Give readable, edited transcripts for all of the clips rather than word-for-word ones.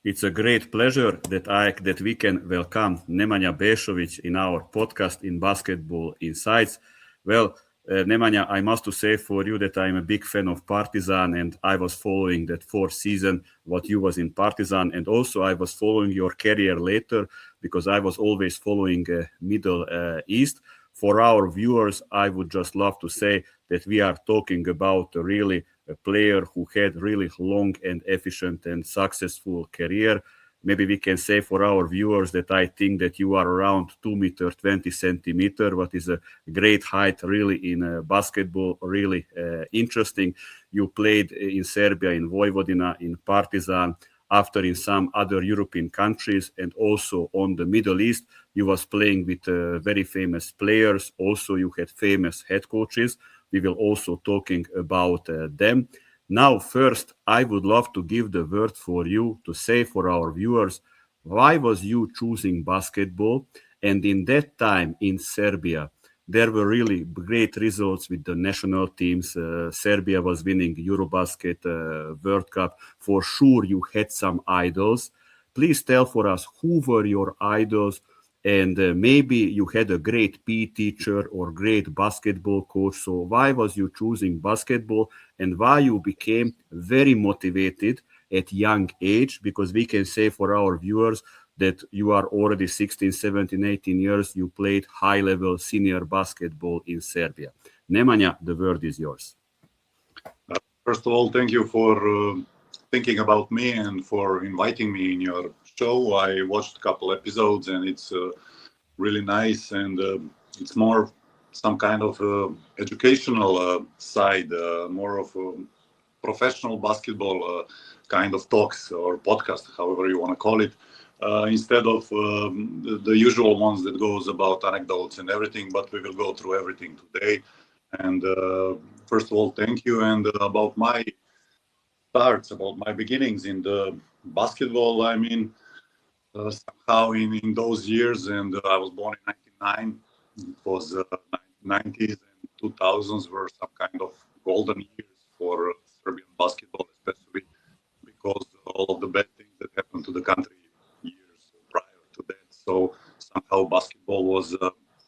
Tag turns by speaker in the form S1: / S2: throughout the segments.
S1: It's a great pleasure that we can welcome Nemanja Besovic in our podcast in Basketball Insights. Well, Nemanja, I must to say for you that I'm a big fan of Partizan, and I was following that fourth season what you was in Partizan, and also I was following your career later because I was always following Middle East. For our viewers, I would just love to say that we are talking about a player who had really long and efficient and successful career. Maybe we can say for our viewers that I think that you are around 2 meter 20 centimeter, what is a great height really in basketball, really interesting. You played in Serbia, in Vojvodina, in Partizan, after in some other European countries, and also on the Middle East. You was playing with very famous players. Also, you had famous head coaches. We will also talking about them. Now, first, I would love to give the word for you to say for our viewers, why was you choosing basketball? And in that time in Serbia, there were really great results with the national teams. Serbia was winning EuroBasket, World Cup. For sure, you had some idols. Please tell for us who were your idols, and maybe you had a great PE teacher or great basketball coach. So why was you choosing basketball, and why you became very motivated at young age? Because we can say for our viewers that you are already 16, 17, 18 years, you played high-level senior basketball in Serbia. Nemanja, the word is yours.
S2: First of all, thank you for thinking about me and for inviting me in your show. I watched a couple episodes and it's really nice, and it's more some kind of educational side, more of a professional basketball kind of talks or podcast, however you want to call it. Instead of the usual ones that goes about anecdotes and everything, but we will go through everything today. And first of all, thank you. And about my starts, about my beginnings in the basketball, I mean, somehow in those years, and I was born in 1999, it was 90s and 2000s were some kind of golden years for Serbian basketball, especially because all of the bad things that happened to the country years prior to that. So somehow basketball was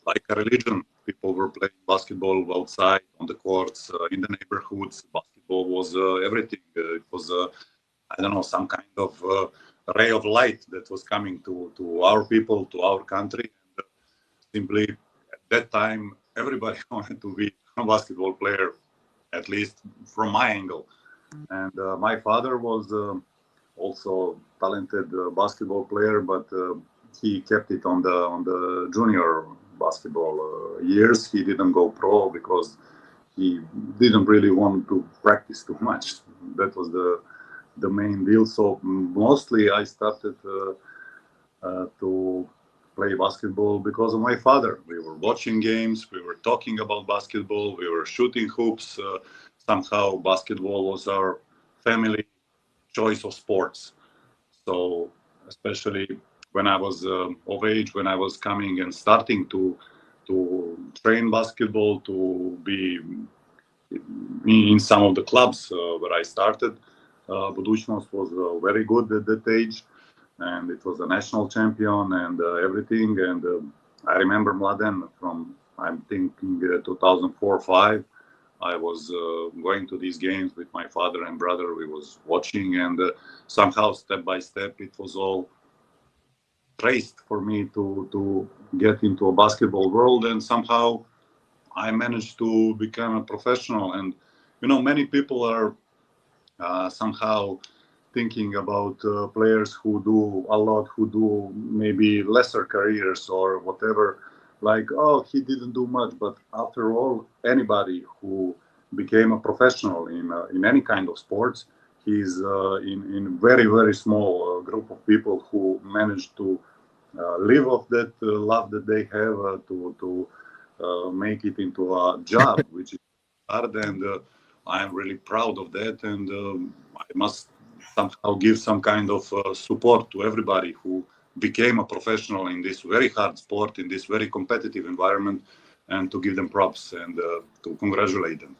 S2: like a religion. People were playing basketball outside on the courts, in the neighborhoods. Basketball was everything. It was, I don't know, some kind of ray of light that was coming to our people, to our country. And simply at that time, everybody wanted to be a basketball player, at least from my angle. And my father was also talented basketball player, but he kept it on the junior basketball years. He didn't go pro because he didn't really want to practice too much. That was the main deal. So mostly I started to play basketball because of my father. We were watching games, we were talking about basketball, we were shooting hoops. Somehow basketball was our family choice of sports. So especially when I was of age, when I was coming and starting to train basketball, to be in some of the clubs where I started, Buducnost was very good at that age, and it was a national champion and everything. And I remember Mladen from, I'm thinking 2004-5. I was going to these games with my father and brother. We was watching, and somehow step by step it was all traced for me to get into a basketball world, and somehow I managed to become a professional. And you know, many people are somehow thinking about players who do a lot, who do maybe lesser careers or whatever, like, oh, he didn't do much. But after all, anybody who became a professional in any kind of sports, he's in very, very small group of people who managed to live off that love that they have, to make it into a job, which is hard. And I am really proud of that. And I must somehow give some kind of support to everybody who became a professional in this very hard sport, in this very competitive environment, and to give them props and to congratulate them.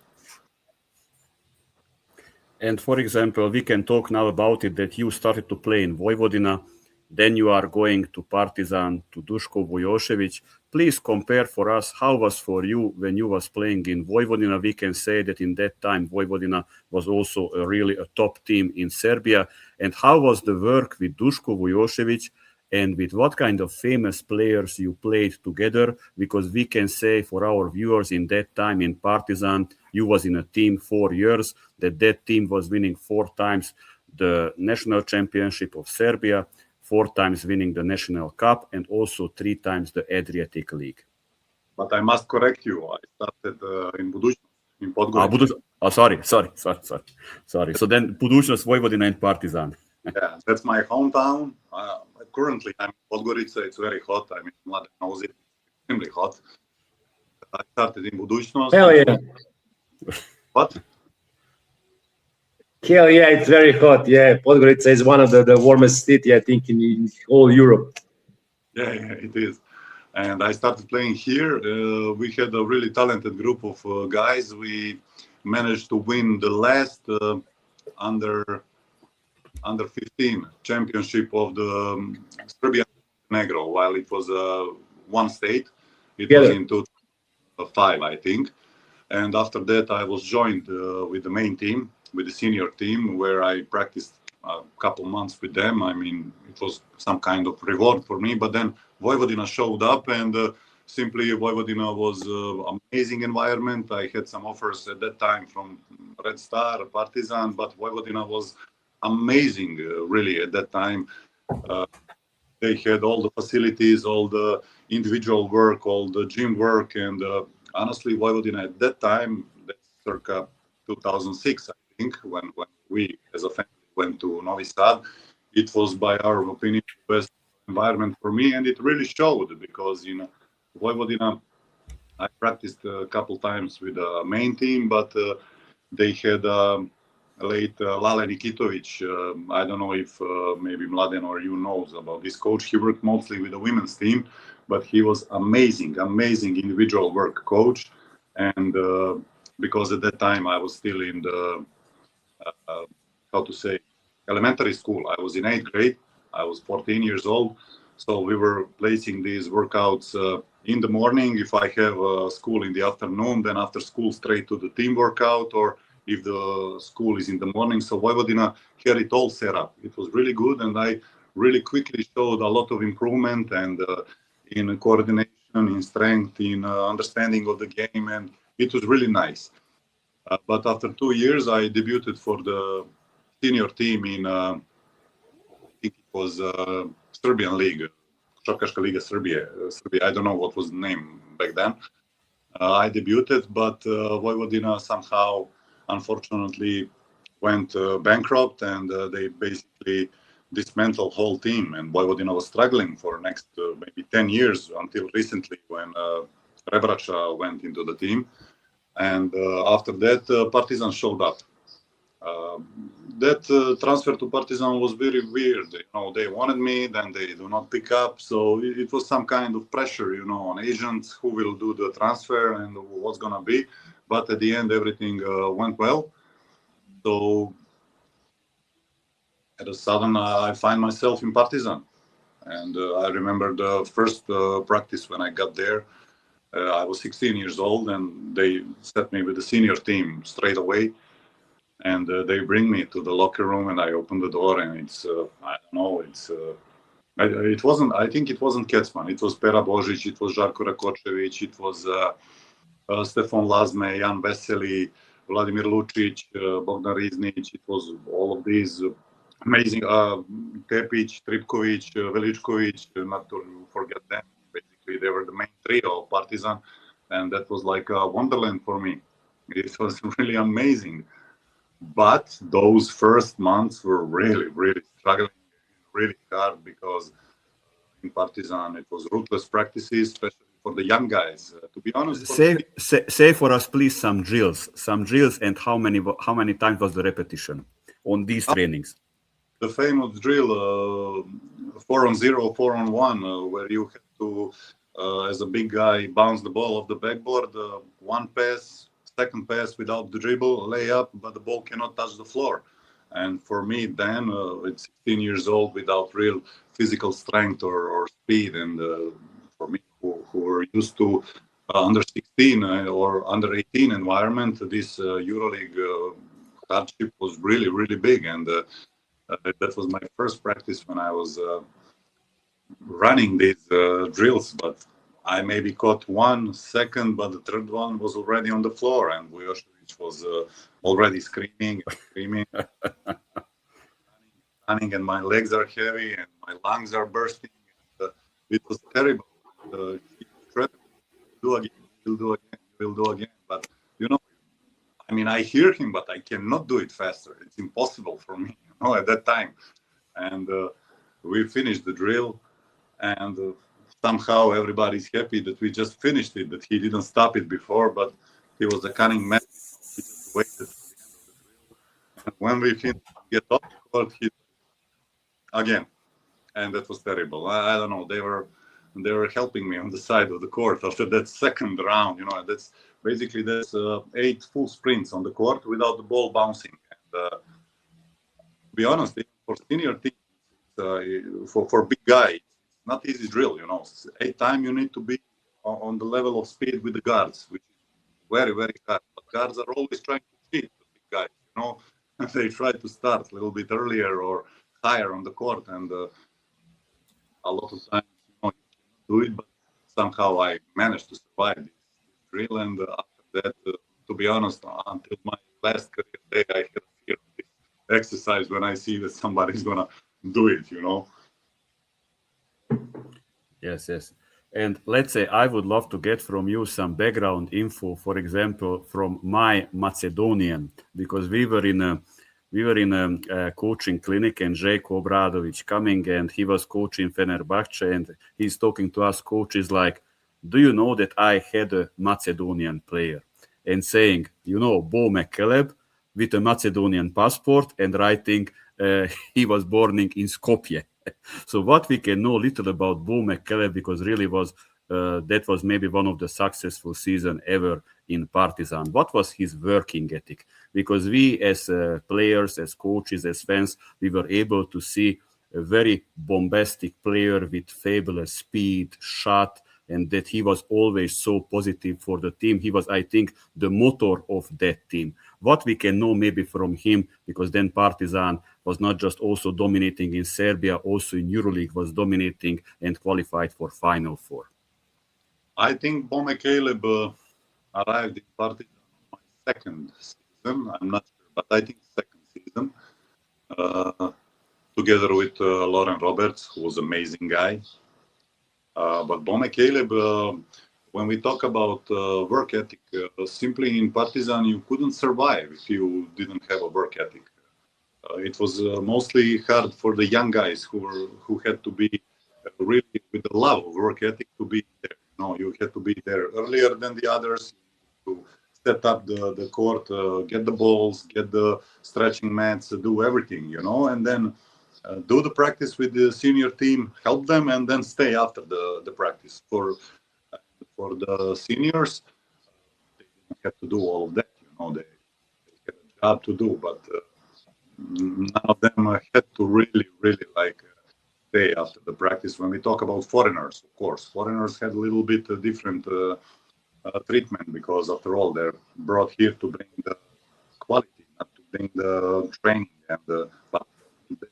S1: And for example, we can talk now about it that you started to play in Vojvodina, then you are going to Partizan, to Dusko Vujosevic. Please compare for us how was for you when you was playing in Vojvodina. We can say that in that time Vojvodina was also really a top team in Serbia. And how was the work with Dusko Vujosevic and with what kind of famous players you played together? Because we can say for our viewers in that time in Partizan, you was in a team 4 years, that team was winning 4 times the national championship of Serbia, 4 times winning the National Cup, and also 3 times the Adriatic League.
S2: But I must correct you. I started in Buducnost, in Podgorica.
S1: Sorry. So then Buducnost, Vojvodina, and Partizan.
S2: Yeah, that's my hometown. Currently, I'm in Podgorica. It's very hot. I mean, Mladen knows it. It's extremely hot. I started in Buducnost.
S3: Hell yeah.
S2: What?
S3: Hell yeah, it's very hot. Yeah, Podgorica is one of the warmest city, I think, in whole Europe.
S2: Yeah, it is. And I started playing here. We had a really talented group of guys. We managed to win the last under 15 championship of the Serbian Negro, while it was one state. It was in 2005, I think. And after that, I was joined with the main team, with the senior team, where I practiced a couple months with them. I mean, it was some kind of reward for me. But then Vojvodina showed up, and simply Vojvodina was an amazing environment. I had some offers at that time from Red Star, Partizan, but Vojvodina was amazing, really, at that time. They had all the facilities, all the individual work, all the gym work, and honestly, Vojvodina at that time, that's circa 2006, I think, when we as a family went to Novi Sad, it was, by our opinion, the best environment for me, and it really showed because, Vojvodina, I practiced a couple times with the main team, but they had late Lale Nikitovic. I don't know if maybe Mladen or you knows about this coach. He worked mostly with the women's team, but he was amazing individual work coach. And because at that time I was still in the, elementary school. I was in 8th grade. I was 14 years old. So we were placing these workouts in the morning. If I have school in the afternoon, then after school straight to the team workout, or if the school is in the morning. So Vojvodina had it all set up. It was really good, and I really quickly showed a lot of improvement and in coordination, in strength, in understanding of the game, and it was really nice. But after 2 years, I debuted for the senior team in, I think it was Serbian League, Košarkaška Liga Serbia. I don't know what was the name back then. I debuted, but Vojvodina somehow, unfortunately, went bankrupt, and they basically dismantled whole team. And Vojvodina was struggling for next maybe 10 years until recently when Rebrača went into the team. And after that, Partizan showed up. That transfer to Partizan was very weird. They wanted me, then they do not pick up. So it was some kind of pressure, on agents who will do the transfer and what's gonna be. But at the end, everything went well. So at a sudden, I find myself in Partizan. And I remember the first practice when I got there. I was 16 years old, and they set me with the senior team straight away. And they bring me to the locker room, and I open the door, and it's I don't know, it wasn't. I think it wasn't Kecman. It was Pera Božić. It was Žarko Rakočević. It was Stefan Lazme, Jan Veseli, Vladimir Lučić, Bogdan Riznić. It was all of these amazing Tepić, Tripković, Veličković. Not to forget them. Basically, they were the main trio of Partizan, and that was like a wonderland for me. It was really amazing. But those first months were really, really struggling, really hard, because in Partizan it was ruthless practices, especially for the young guys. To be honest,
S1: say for us, please, some drills, and how many times was the repetition on these trainings?
S2: The famous drill, 4-on-0, 4-on-1, where you have to, as a big guy, bounce the ball off the backboard, one pass, second pass without the dribble, layup, but the ball cannot touch the floor. And for me, then it's 16 years old without real physical strength or speed. And for me, who are used to under 16 or under 18 environment, this EuroLeague hardship was really, really big. And that was my first practice when I was running these drills. But I maybe caught 1 second, but the third one was already on the floor, and Vujosevic was already screaming and screaming, running, and my legs are heavy and my lungs are bursting. And, it was terrible. He threatened, "Do again, you'll do again, you'll do again." But you know, I mean, I hear him, but I cannot do it faster. It's impossible for me, you know, at that time. And we finished the drill, and somehow everybody's happy that we just finished it, that he didn't stop it before, but he was a cunning man. He just waited to the end of the drill. And when we finished, get off the court, he again. And that was terrible. I don't know. They were helping me on the side of the court after that second round. You know, that's 8 full sprints on the court without the ball bouncing. And to be honest, for senior teams, for big guy, it's not easy drill. You know, 8 times you need to be on the level of speed with the guards, which is very, very hard. But guards are always trying to cheat the big guys. You know, they try to start a little bit earlier or higher on the court, and a lot of times, you know, you cannot do it, but somehow I managed to survive this drill. And after that, to be honest, until my last career day, I had a fear of this exercise when I see that somebody's gonna do it, you know.
S1: Yes, yes. And let's say I would love to get from you some background info, for example, from my Macedonian, because we were in a coaching clinic, and Željko Obradović coming, and he was coaching Fenerbahce, and he's talking to us coaches like, "Do you know that I had a Macedonian player?" And saying, you know, Bo McCalebb with a Macedonian passport, and writing he was born in Skopje. So what we can know little about Bo McCalebb, because really was that was maybe one of the successful season ever in Partizan. What was his working ethic? Because we as players, as coaches, as fans, we were able to see a very bombastic player with fabulous speed, shot, and that he was always so positive for the team. He was, I think, the motor of that team. What we can know maybe from him, because then Partizan was not just also dominating in Serbia, also in EuroLeague was dominating and qualified for Final Four.
S2: I think Bo McCalebb arrived in Partizan on my second season. I'm not sure, but I think second season, together with Lauren Roberts, who was an amazing guy. But Bo McCalebb, when we talk about work ethic, simply in Partizan, you couldn't survive if you didn't have a work ethic. It was mostly hard for the young guys who had to be really with the love of work ethic to be there. You know, you had to be there earlier than the others to set up the court, get the balls, get the stretching mats, do everything, you know, and then do the practice with the senior team, help them, and then stay after the practice. For the seniors, they didn't have to do all of that, you know, they had a job to do, but none of them had to really like stay after the practice. When we talk about foreigners, of course, foreigners had a little bit different treatment, because after all, they're brought here to bring the quality, not to bring the training, and but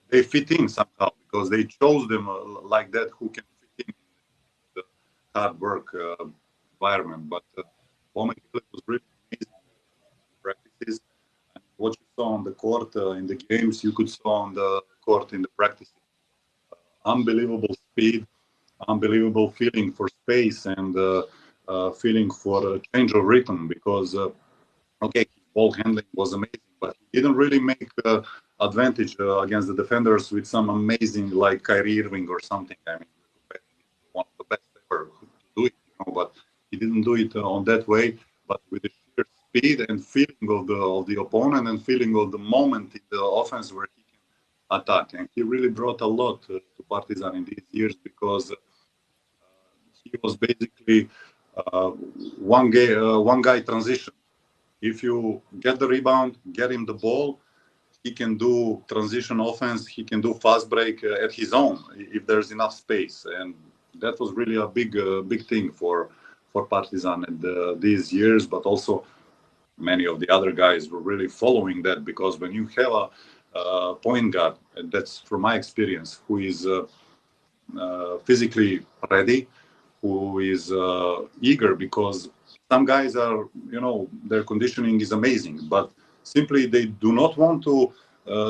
S2: they fit in somehow because they chose them like that, who can fit in the hard work environment. But Bo McCalebb was really amazing practices. And what you saw on the court in the games, you could saw on the court in the practices. Unbelievable speed, unbelievable feeling for space, and feeling for a change of rhythm, because okay, ball handling was amazing, but he didn't really make advantage against the defenders with some amazing, like Kyrie Irving or something. I mean, one of the best ever to do it, you know, but he didn't do it on that way, but with the sheer speed and feeling of the opponent, and feeling of the moment in the offense where he can attack. And he really brought a lot to Partizan in these years, because he was basically one guy transition. if you get the rebound, get him the ball, he can do transition offense, he can do fast break at his own if there's enough space. And that was really a big thing for Partizan in these years, but also many of the other guys were really following that, because when you have a point guard, and that's from my experience, who is physically ready, who is eager, because some guys are, their conditioning is amazing, but simply they do not want to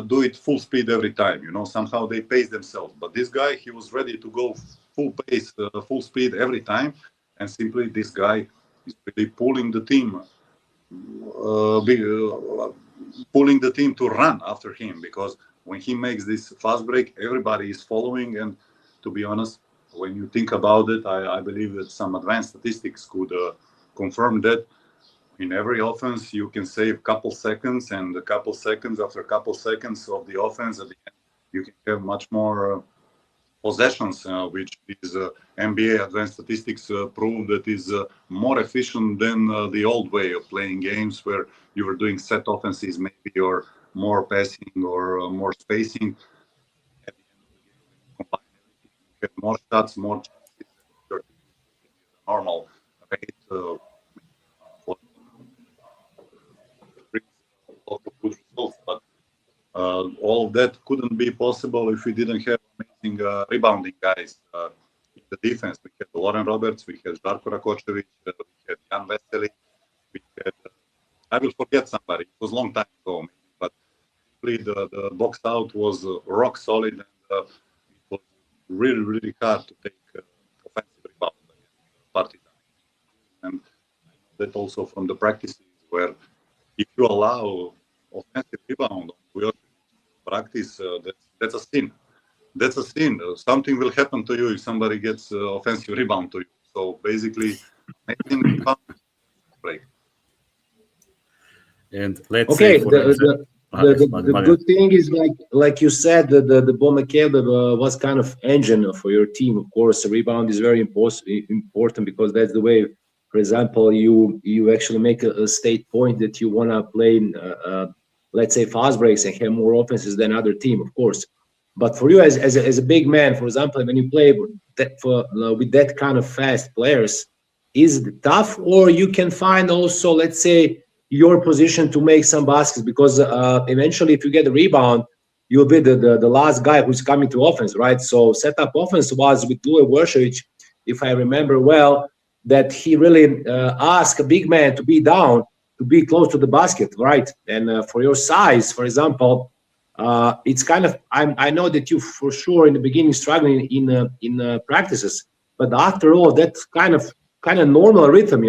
S2: do it full speed every time. Somehow they pace themselves. But this guy, he was ready to go full pace, full speed every time, and simply this guy is really pulling the team to run after him, because when he makes this fast break, everybody is following. And to be honest, when you think about it, I believe that some advanced statistics could confirm that in every offense you can save a couple seconds, and a couple seconds after a couple seconds of the offense, at the end you can have much more possessions, which is NBA advanced statistics prove that is more efficient than the old way of playing games, where you were doing set offenses maybe, or more passing, or more spacing. At the end of the game, when you combine everything, you get more shots, more chances, normal rate. Good results, but all of that couldn't be possible if we didn't have amazing rebounding guys in the defense. We had Loren Roberts, we had Žarko Rakočević, we had Jan Veseli, we had, I will forget somebody, it was a long time ago, maybe, but the box out was rock solid, and it was really, really hard to take offensive rebound against Partizan. And that also from the practices, where if you allow offensive rebound on practice, that's a sin. That's a sin. Something will happen to you if somebody gets offensive rebound to you. So basically, anything break.
S1: And let's say,
S3: the good thing is, like you said, the Bo McCalebb was kind of engine for your team. Of course, the rebound is very important, because that's the way. For example, you actually make a state point that you want to play, let's say, fast breaks and have more offenses than other team, of course. But for you as a big man, for example, when you play with that kind of fast players, is it tough, or you can find also, let's say, your position to make some baskets? Because eventually, if you get the rebound, you'll be the last guy who's coming to offense, right? So setup offense was with Dusko Vujosevic, if I remember well, that he really asked a big man to be down, to be close to the basket, right? And for your size, for example, it's kind of, I know that you for sure in the beginning struggling in practices, but after all, that's kind of normal rhythm,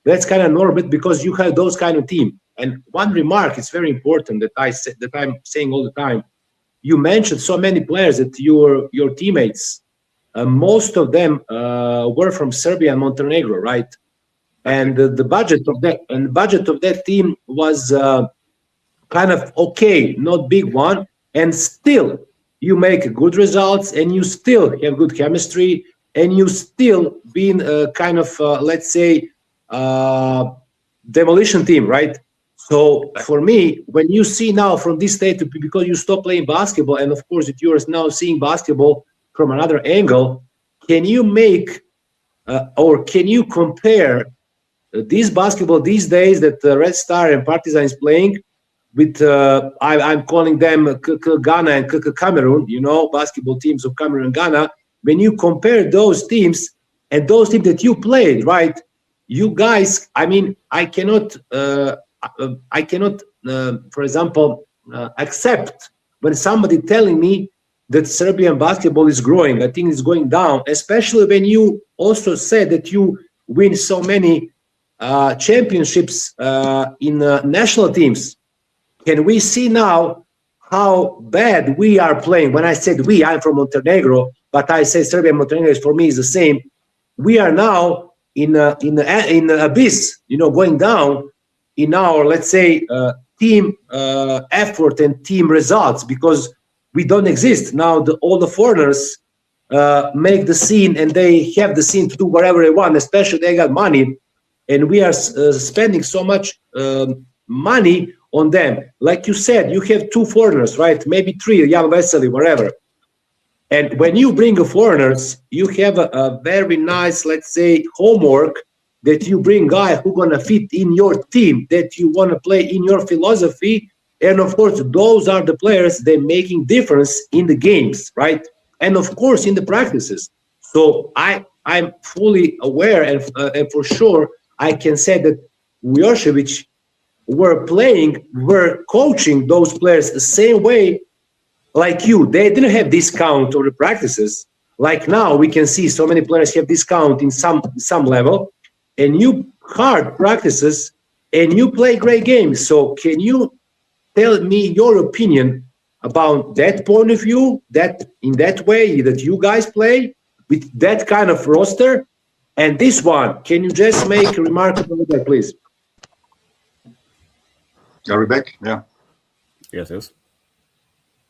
S3: that's kind of normal, because you have those kind of team. And one remark, it's very important that I'm saying all the time. You mentioned so many players that your teammates, most of them were from Serbia and Montenegro, right? And the budget of that team was kind of okay, not big one, and still you make good results, and you still have good chemistry, and you still been kind of let's say demolition team, right? So for me, when you see now from this state, because you stop playing basketball, and of course that you are now seeing basketball from another angle, can you make or can you compare this basketball these days that Red Star and Partizan is playing with I'm calling them Ghana and Cameroon, basketball teams of Cameroon and Ghana? When you compare those teams and those teams that you played, right? You guys, I mean, I cannot, for example, accept when somebody telling me that Serbian basketball is growing. I think it's going down, especially when you also said that you win so many championships in national teams. Can we see now how bad we are playing? When I said we, I'm from Montenegro, but I say Serbia and Montenegro for me is the same. We are now in abyss, going down in our, let's say, team effort and team results, because we don't exist now. All the foreigners make the scene, and they have the scene to do whatever they want, especially they got money. and we are spending so much money on them. Like you said, you have 2 foreigners, right? Maybe 3, Jan Veseli, whatever. And when you bring foreigners, you have a very nice, let's say, homework that you bring guy who gonna fit in your team, that you wanna play in your philosophy. And of course, those are the players that making difference in the games, right? And of course, in the practices. So I'm fully aware, and for sure, I can say that Vujosevic were coaching those players the same way like you. They didn't have discount on the practices. Like now, we can see so many players have discount in some level, and you hard practices, and you play great games. So can you tell me your opinion about that point of view, that in that way that you guys play with that kind of roster? And this one, can you just make a remark about that, please?
S2: Are we back? Yeah.
S1: Yes.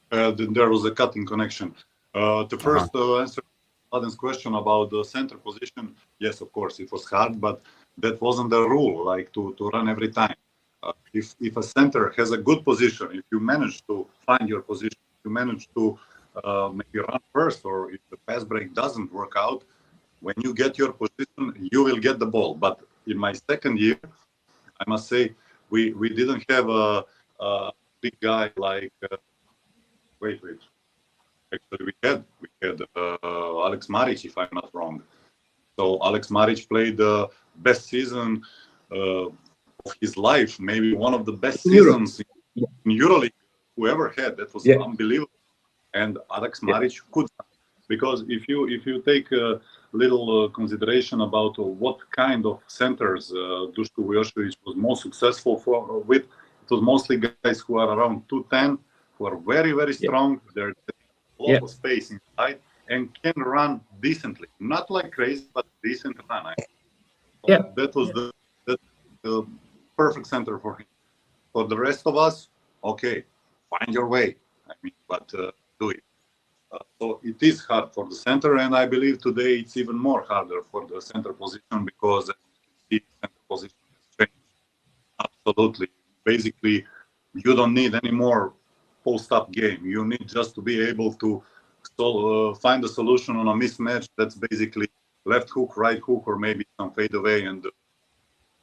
S2: There was a cutting connection. The first answer to Mladen's question about the center position, yes, of course, it was hard, but that wasn't the rule, like to run every time. If a center has a good position, if you manage to find your position, if you manage to maybe run first, or if the pass break doesn't work out, when you get your position, you will get the ball. But in my second year, I must say, we didn't have a big guy like wait. Actually, we had Alex Maric, if I'm not wrong. So Alex Maric played the best season of his life, maybe one of the best seasons in EuroLeague whoever had. That was unbelievable. And Alex Maric could, because if you take a little consideration about what kind of centers Dusko Vujosevic was most successful with, it was mostly guys who are around 210, who are very, very strong. There's a lot of space inside and can run decently. Not like crazy, but decent run. That was the perfect center for him. For the rest of us, okay, find your way. I mean, but do it. So it is hard for the center, and I believe today it's even more harder for the center position because as you can see, the center position has changed. Absolutely. Basically, you don't need any more post-up game. You need just to be able to find a solution on a mismatch that's basically left hook, right hook, or maybe some fade away and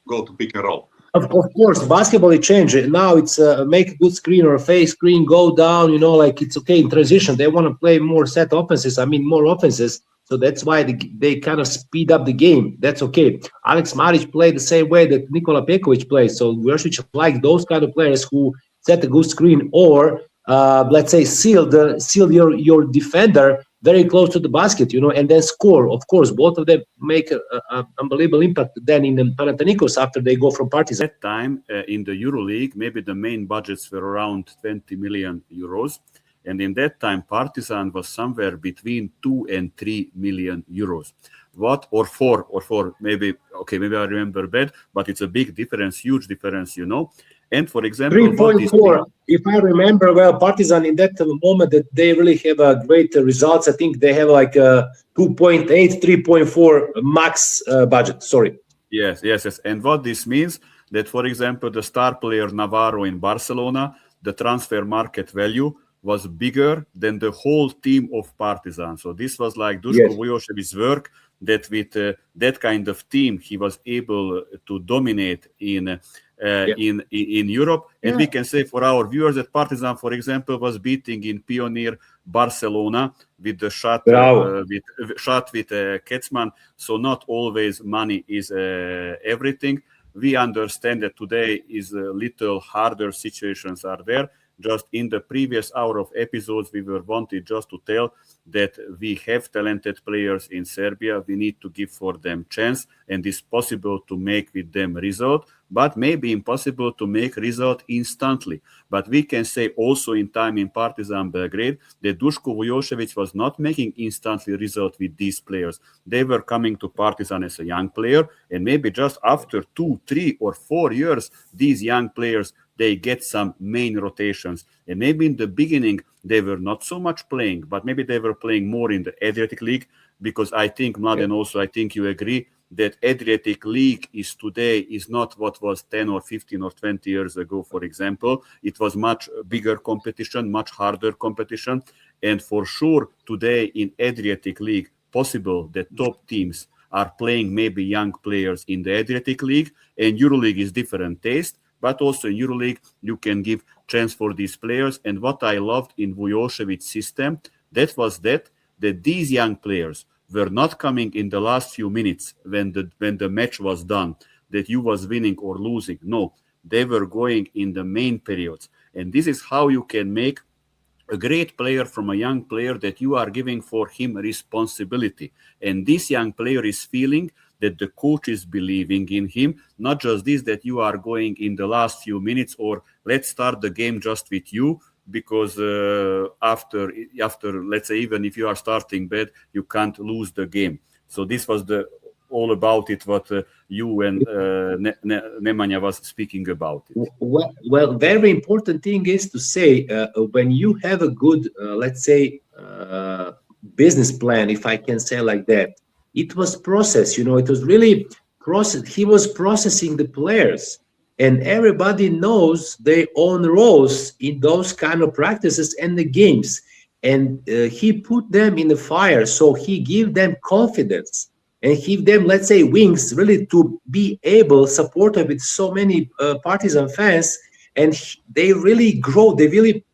S2: go to pick and roll.
S3: Of course, basketball is changed. Now it's make a good screen or a fake screen, go down, like it's okay in transition. They want to play more set offenses, more offenses. So that's why they kind of speed up the game. That's okay. Alex Maric played the same way that Nikola Pekovic plays. So Vujosevic like those kind of players who set a good screen or, let's say, seal your defender very close to the basket, and then score. Of course, both of them make an unbelievable impact then in the Panathinaikos after they go from Partizan.
S1: At that time, in the EuroLeague, maybe the main budgets were around 20 million euros. And in that time, Partizan was somewhere between 2 and 3 million euros. Or four, maybe I remember bad, but it's a big difference, huge difference, And for example,
S3: 3.4. If I remember well, Partizan in that moment that they really have great results. I think they have like a 2.8, 3.4 max budget. Sorry.
S1: Yes. And what this means that, for example, the star player Navarro in Barcelona, the transfer market value was bigger than the whole team of Partizan. So this was like Dusko Vujosevic's work that with that kind of team he was able to dominate in Europe. And we can say for our viewers that Partizan, for example, was beating in Pioneer Barcelona with the shot with Ketzman. So not always money is everything. We understand that today is a little harder situations are there. Just in the previous hour of episodes, we were wanted just to tell that we have talented players in Serbia. We need to give for them chance, and it's possible to make with them result, but maybe impossible to make result instantly. But we can say also in time in Partizan Belgrade that Dusko Vujosevic was not making instantly result with these players. They were coming to Partizan as a young player, and maybe just after 2, 3, or 4 years, these young players they get some main rotations. And maybe in the beginning, they were not so much playing, but maybe they were playing more in the Adriatic League, because I think, Mladen, also, I think you agree that Adriatic League is today is not what was 10 or 15 or 20 years ago, for example. It was much bigger competition, much harder competition. And for sure, today in Adriatic League, possible that top teams are playing maybe young players in the Adriatic League, and EuroLeague is different taste, but also in EuroLeague, you can give chance for these players. And what I loved in Vujosevic's system, that was that these young players were not coming in the last few minutes when the match was done, that you was winning or losing. No, they were going in the main periods. And this is how you can make a great player from a young player, that you are giving for him responsibility. And this young player is feeling that the coach is believing in him, not just this, that you are going in the last few minutes or let's start the game just with you, because after let's say, even if you are starting bad, you can't lose the game. So this was all about it, what you and Nemanja was speaking about it.
S3: Well, very important thing is to say, when you have a good, let's say, business plan, if I can say like that, it was processed, it was really processed. He was processing the players, and everybody knows their own roles in those kind of practices and the games. And he put them in the fire, so he gave them confidence and give them, let's say, wings, really to be able, supported with so many Partizan fans, and they really grow, they really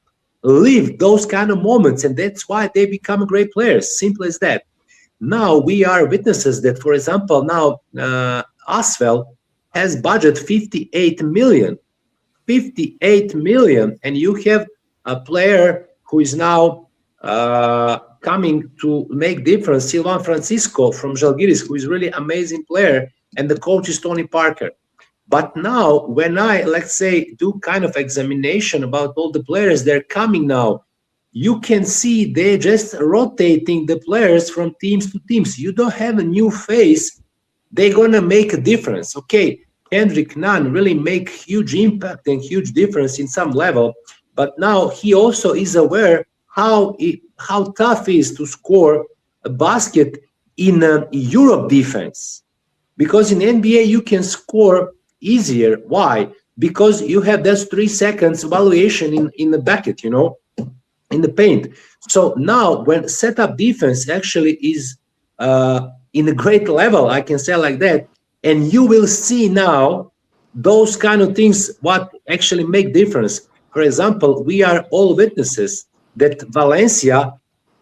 S3: live those kind of moments, and that's why they become great players, simple as that. Now we are witnesses that, for example, now Asvel has budget 58 million, and you have a player who is now coming to make difference, Silvan Francisco from Žalgiris, who is really amazing player, and the coach is Tony Parker. But now, when I, let's say, do kind of examination about all the players they're coming now, you can see they're just rotating the players from teams to teams. You don't have a new face. They're gonna make a difference. Okay, Hendrik Nunn really make huge impact and huge difference in some level, but now he also is aware how tough it is to score a basket in a Europe defense. Because in NBA, you can score easier. Why? Because you have those 3 seconds evaluation in the bucket, in the paint. So now when setup defense actually is in a great level, I can say like that, and you will see now those kind of things, what actually make difference. For example, we are all witnesses that Valencia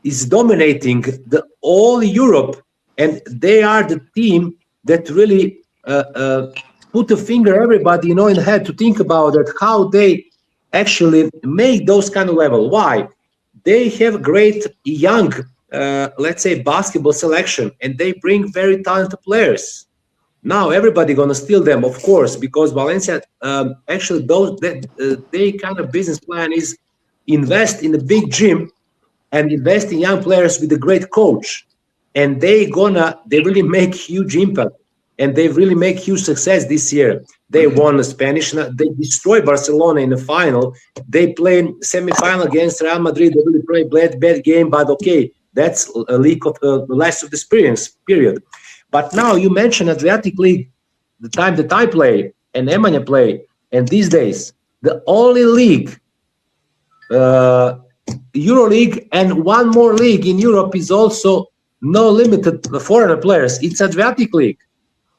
S3: is dominating the all Europe, and they are the team that really put a finger everybody in the head to think about it, how they actually make those kind of level. Why? They have great young, let's say, basketball selection, and they bring very talented players. Now everybody gonna steal them, of course, because Valencia actually they kind of business plan is invest in a big gym and invest in young players with a great coach, and they really make huge impact, and they really make huge success this year. They won the Spanish, they destroyed Barcelona in the final. They played semi-final against Real Madrid. They really played bad game, but okay, that's a leak of the less of the experience period. But now you mentioned Adriatic League, the time that I play and Nemanja play, and these days the only league, EuroLeague, and one more league in Europe is also no limited foreigner players. It's Adriatic League.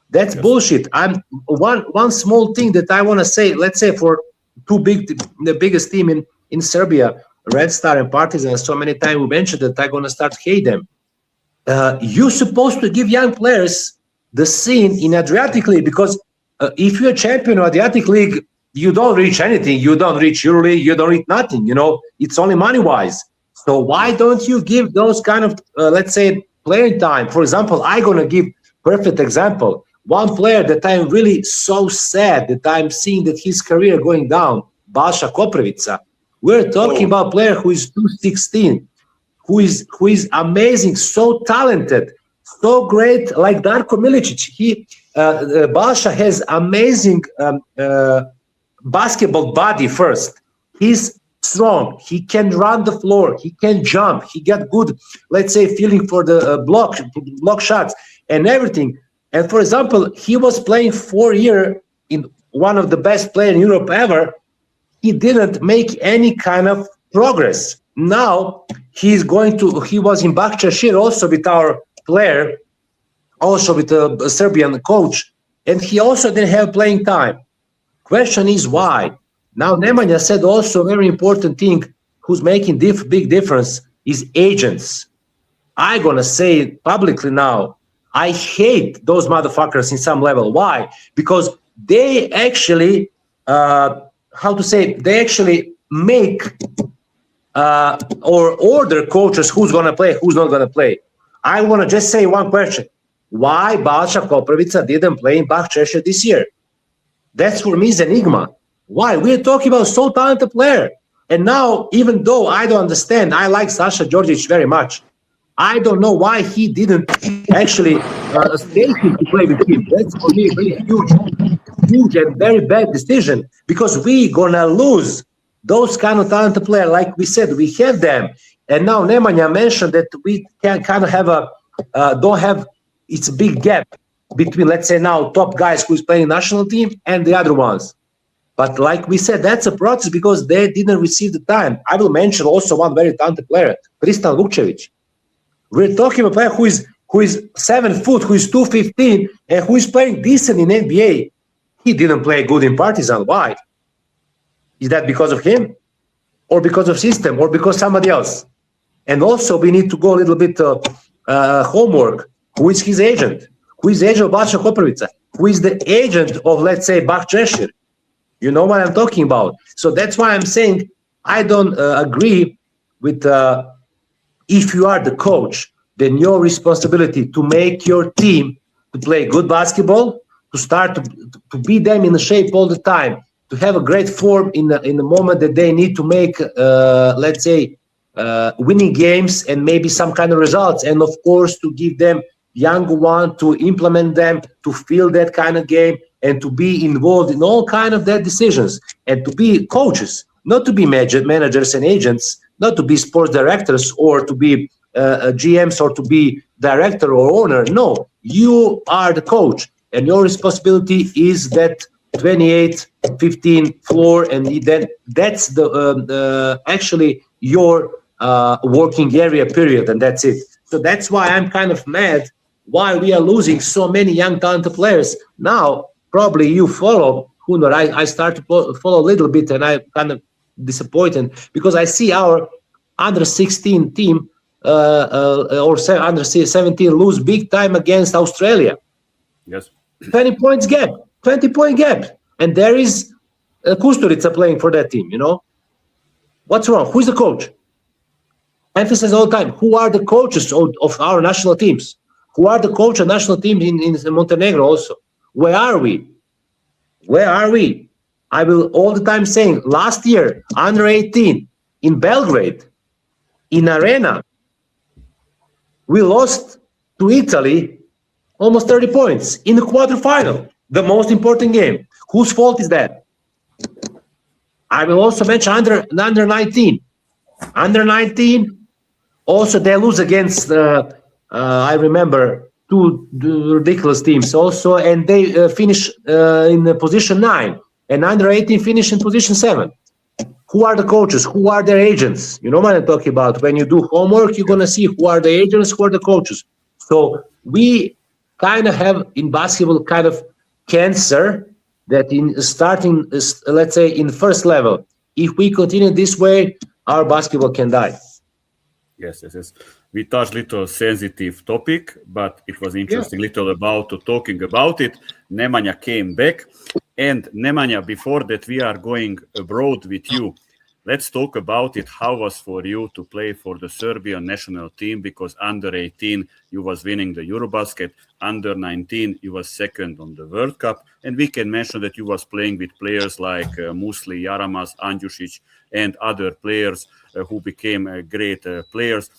S3: That's bullshit. I'm one small thing that I want to say. Let's say for the biggest team in Serbia, Red Star and Partizan. So many times we mentioned that I'm gonna start hate them. You're supposed to give young players the scene in Adriatic League, because if you're a champion of Adriatic League, you don't reach anything. You don't reach EuroLeague. You don't reach nothing. It's only money-wise. So why don't you give those kind of, let's say, playing time? For example, I'm gonna give perfect example. One player that I'm really so sad that I'm seeing that his career going down, Balša Koprivica. We're talking about a player who is 216, who is amazing, so talented, so great, like Darko Milicic. Balša has amazing basketball body first. He's strong. He can run the floor. He can jump. He got good, let's say, feeling for the block shots and everything. And for example, he was playing 4 years in one of the best players in Europe ever. He didn't make any kind of progress. Now he was in Başakşehir also with our player, also with a Serbian coach, and he also didn't have playing time. Question is why? Now Nemanja said also a very important thing who's making big difference is agents. I'm gonna say it publicly now, I hate those motherfuckers in some level. Why? Because they actually, they actually make or order coaches who's going to play, who's not going to play. I want to just say one question. Why Balša Koprivica didn't play in Başakşehir this year? That's for me is enigma. Why? We're talking about so talented player. And now, even though I don't understand, I like Sasha Djordjic very much. I don't know why he didn't actually stay to play with him. That's for me a very huge and very bad decision, because we're gonna lose those kind of talented players. Like we said, we have them, and now Nemanja mentioned that we can kind of have it's a big gap between, let's say now, top guys who's playing national team and the other ones. But like we said, that's a process because they didn't receive the time. I will mention also one very talented player, Tristan Vukcevic. We're talking about a player who is 7 foot, who is 215, and who is playing decent in NBA. He didn't play good in Partizan. Why? Is that because of him, or because of system, or because somebody else? And also, we need to go a little bit homework. Who is his agent? Who is the agent of Balša Koprivica? Who is the agent of, let's say, Başakşehir? You know what I'm talking about. So that's why I'm saying I don't agree with. If you are the coach, then your responsibility to make your team to play good basketball, to start to beat them in the shape all the time, to have a great form in the moment that they need to make, let's say, winning games and maybe some kind of results, and of course to give them younger one to implement them, to feel that kind of game, and to be involved in all kind of that decisions, and to be coaches, not to be managers and agents, not to be sports directors or to be GMs or to be director or owner. No, you are the coach, and your responsibility is that 28-15 floor, and then that's the actually your working area period, and that's it. So that's why I'm kind of mad why we are losing so many young talented players. Now, probably you follow, Hunor, I start to follow a little bit, and I kind of disappointed because I see our under 16 team or under 17 lose big time against Australia.
S1: Yes.
S3: 20 point gap. And there is Kusturica playing for that team, you know. What's wrong? Who's the coach? Emphasis all the time. Who are the coaches of our national teams? Who are the coach of national teams in Montenegro also? Where are we? I will all the time saying last year, under 18 in Belgrade, in Arena, we lost to Italy almost 30 points in the quarterfinal, the most important game. Whose fault is that? I will also mention under 19. Under 19, also they lose against, I remember, two ridiculous teams also, and they finish in position 9. And under 18 finish in position 7. Who are the coaches? Who are their agents? You know what I'm talking about. When you do homework, you're going to see who are the agents, who are the coaches. So we kind of have in basketball kind of cancer that in starting, let's say, in first level, if we continue this way, our basketball can die.
S1: Yes. We touched little sensitive topic, but it was interesting little about talking about it. Nemanja came back. And Nemanja, before that we are going abroad with you, let's talk about it. How was for you to play for the Serbian national team? Because under 18, you was winning the EuroBasket. Under 19, you was second on the World Cup. And we can mention that you was playing with players like Musli, Yaramas, Andjušić, and other players who became great players.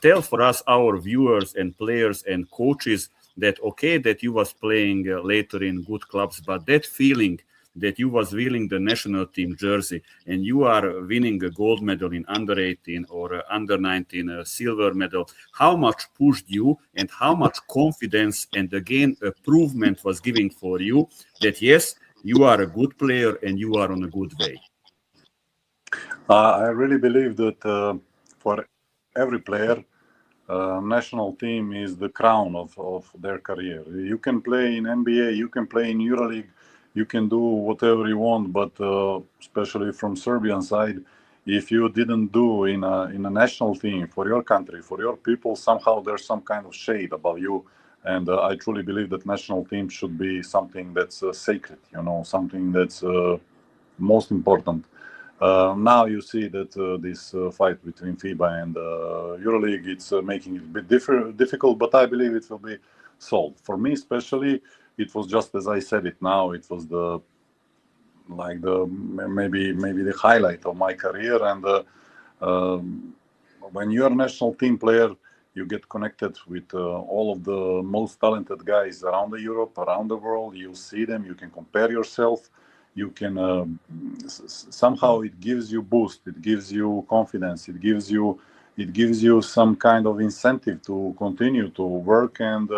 S1: Tell for us, our viewers and players and coaches, that okay, that you was playing later in good clubs, but that feeling that you was wearing the national team jersey and you are winning a gold medal in under 18 or under 19 a silver medal, how much pushed you and how much confidence and again improvement was giving for you that yes, you are a good player and you are on a good way?
S2: I really believe that for every player, national team is the crown of their career. You can play in NBA, you can play in EuroLeague, you can do whatever you want, but especially from Serbian side, if you didn't do in a national team for your country, for your people, somehow there's some kind of shade above you. And I truly believe that national team should be something that's sacred, something that's most important. Now you see that this fight between FIBA and EuroLeague, it's making it a bit difficult, but I believe it will be solved. For me especially, it was just as I said it now, it was maybe the highlight of my career. And when you're a national team player, you get connected with all of the most talented guys around Europe, around the world. You see them, you can compare yourself. You can somehow it gives you boost, it gives you confidence, it gives you some kind of incentive to continue to work. And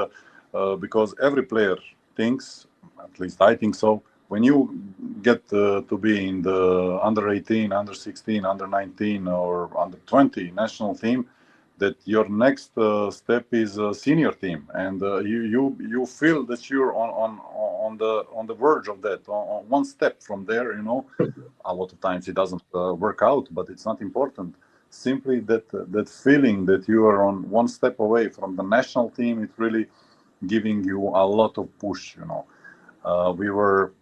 S2: because every player thinks, at least I think so, when you get to be in the under 18, under 16, under 19 or under 20 national team, that your next step is a senior team, and you feel that you're on the verge of that, on one step from there. A lot of times it doesn't work out, but it's not important. Simply that feeling that you are on one step away from the national team, it's really giving you a lot of push. We were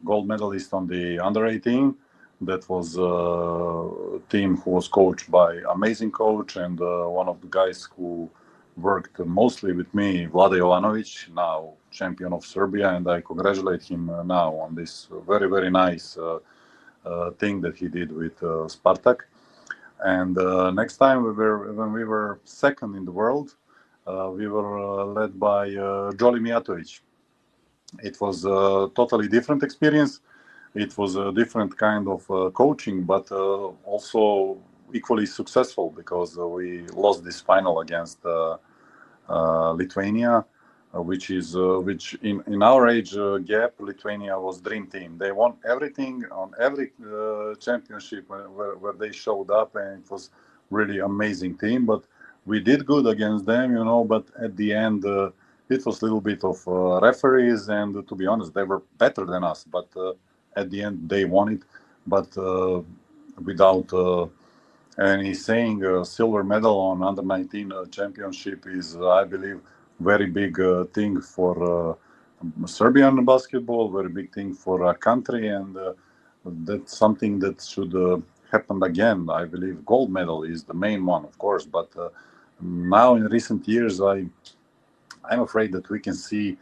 S2: gold medalist on the under 18. That was a team who was coached by amazing coach, and one of the guys who worked mostly with me, Vlada Jovanovic, now champion of Serbia, and I congratulate him now on this very, very nice thing that he did with Spartak. And next time when we were second in the world, we were led by Joli Mijatovic. It was a totally different experience. It was a different kind of coaching, but also equally successful, because we lost this final against Lithuania, which in our age gap, Lithuania was dream team. They won everything on every championship where they showed up, and it was really amazing team. But we did good against them, but at the end it was a little bit of referees, and to be honest, they were better than us, but at the end they won it. But without any saying, a silver medal on under 19 championship is, I believe, very big thing for Serbian basketball, very big thing for our country, and that's something that should happen again. I believe gold medal is the main one, of course, but now in recent years, I'm afraid that we can see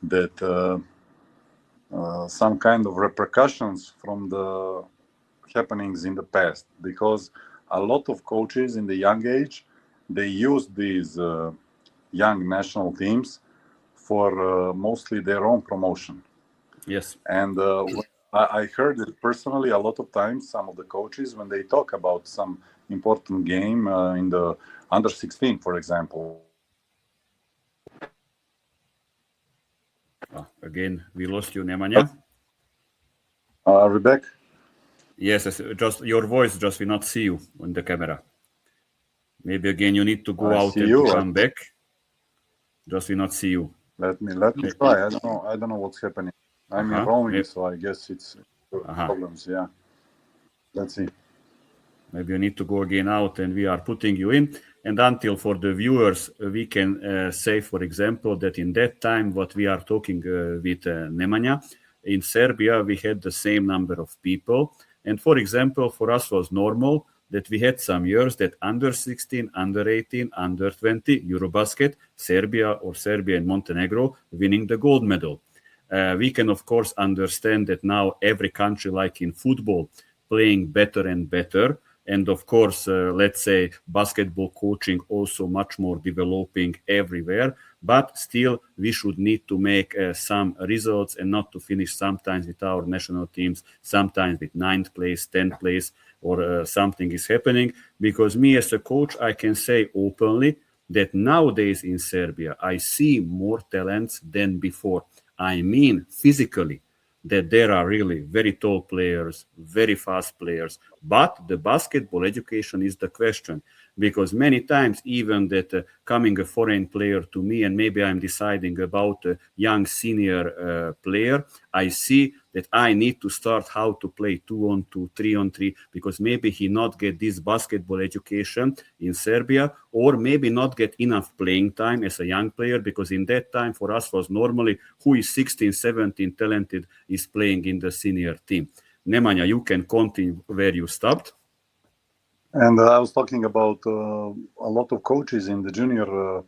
S2: that some kind of repercussions from the happenings in the past, because a lot of coaches in the young age, they use these young national teams for mostly their own promotion.
S1: Yes.
S2: And I heard it personally a lot of times, some of the coaches, when they talk about some important game in the under 16, for example.
S1: Again, we lost you, Nemanja.
S2: Are we back?
S1: Yes, just your voice, just we not see you on the camera. Maybe again you need to go out and to come back. Just we not see you.
S2: Let me try. I don't know what's happening. I'm in roaming, so I guess it's problems. Yeah. Let's see.
S1: Maybe you need to go again out, and we are putting you in. And until for the viewers, we can say, for example, that in that time, what we are talking with Nemanja, in Serbia, we had the same number of people. And for example, for us was normal that we had some years that under 16, under 18, under 20, EuroBasket, Serbia and Montenegro winning the gold medal. We can, of course, understand that now every country, like in football, playing better and better. And of course, let's say basketball coaching also much more developing everywhere, but still we should need to make some results and not to finish sometimes with our national teams, sometimes with 9th place, 10th place, or something is happening. Because me as a coach, I can say openly that nowadays in Serbia, I see more talents than before. I mean physically, that there are really very tall players, very fast players, but the basketball education is the question. Because many times, even that coming a foreign player to me, and maybe I'm deciding about a young senior player, I see that I need to start how to play 2-on-2, 3-on-3, because maybe he not get this basketball education in Serbia, or maybe not get enough playing time as a young player, because in that time for us was normally who is 16, 17 talented is playing in the senior team. Nemanja, you can continue where you stopped.
S2: And I was talking about a lot of coaches in the junior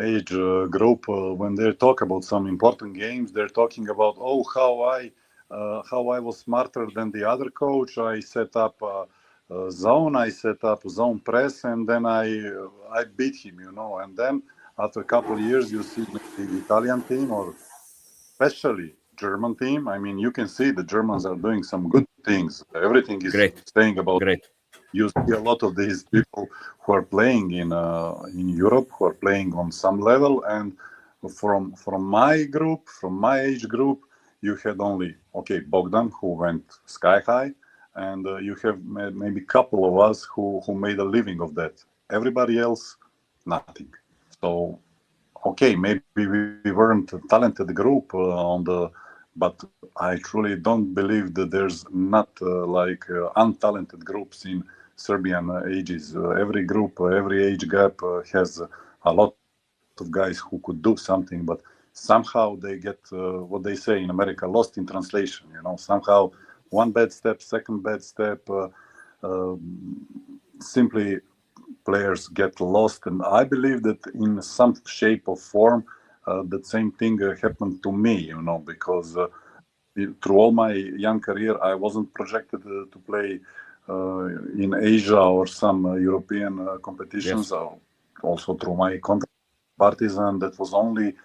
S2: age group. When they talk about some important games, they're talking about, oh, how I was smarter than the other coach. I set up zone, I set up zone press, and then I beat him, you know. And then after a couple of years, you see the Italian team, or especially German team. I mean, you can see the Germans are doing some good things. Everything is saying about.
S1: Great.
S2: You see a lot of these people who are playing in Europe, who are playing on some level, and from my group, from my age group, you had only Bogdan, who went sky high, and you have maybe a couple of us who made a living of that. Everybody else, nothing. So maybe we weren't a talented group but I truly don't believe that there's not untalented groups in Serbian ages. Every group, every age gap has a lot of guys who could do something, but somehow they get what they say in America, lost in translation. You know, somehow one bad step, second bad step, simply players get lost. And I believe that in some shape or form, that same thing happened to me, you know, because through all my young career, I wasn't projected to play in Asia or some European competitions.
S1: Yes.
S2: Also through my contract Partizan, that was only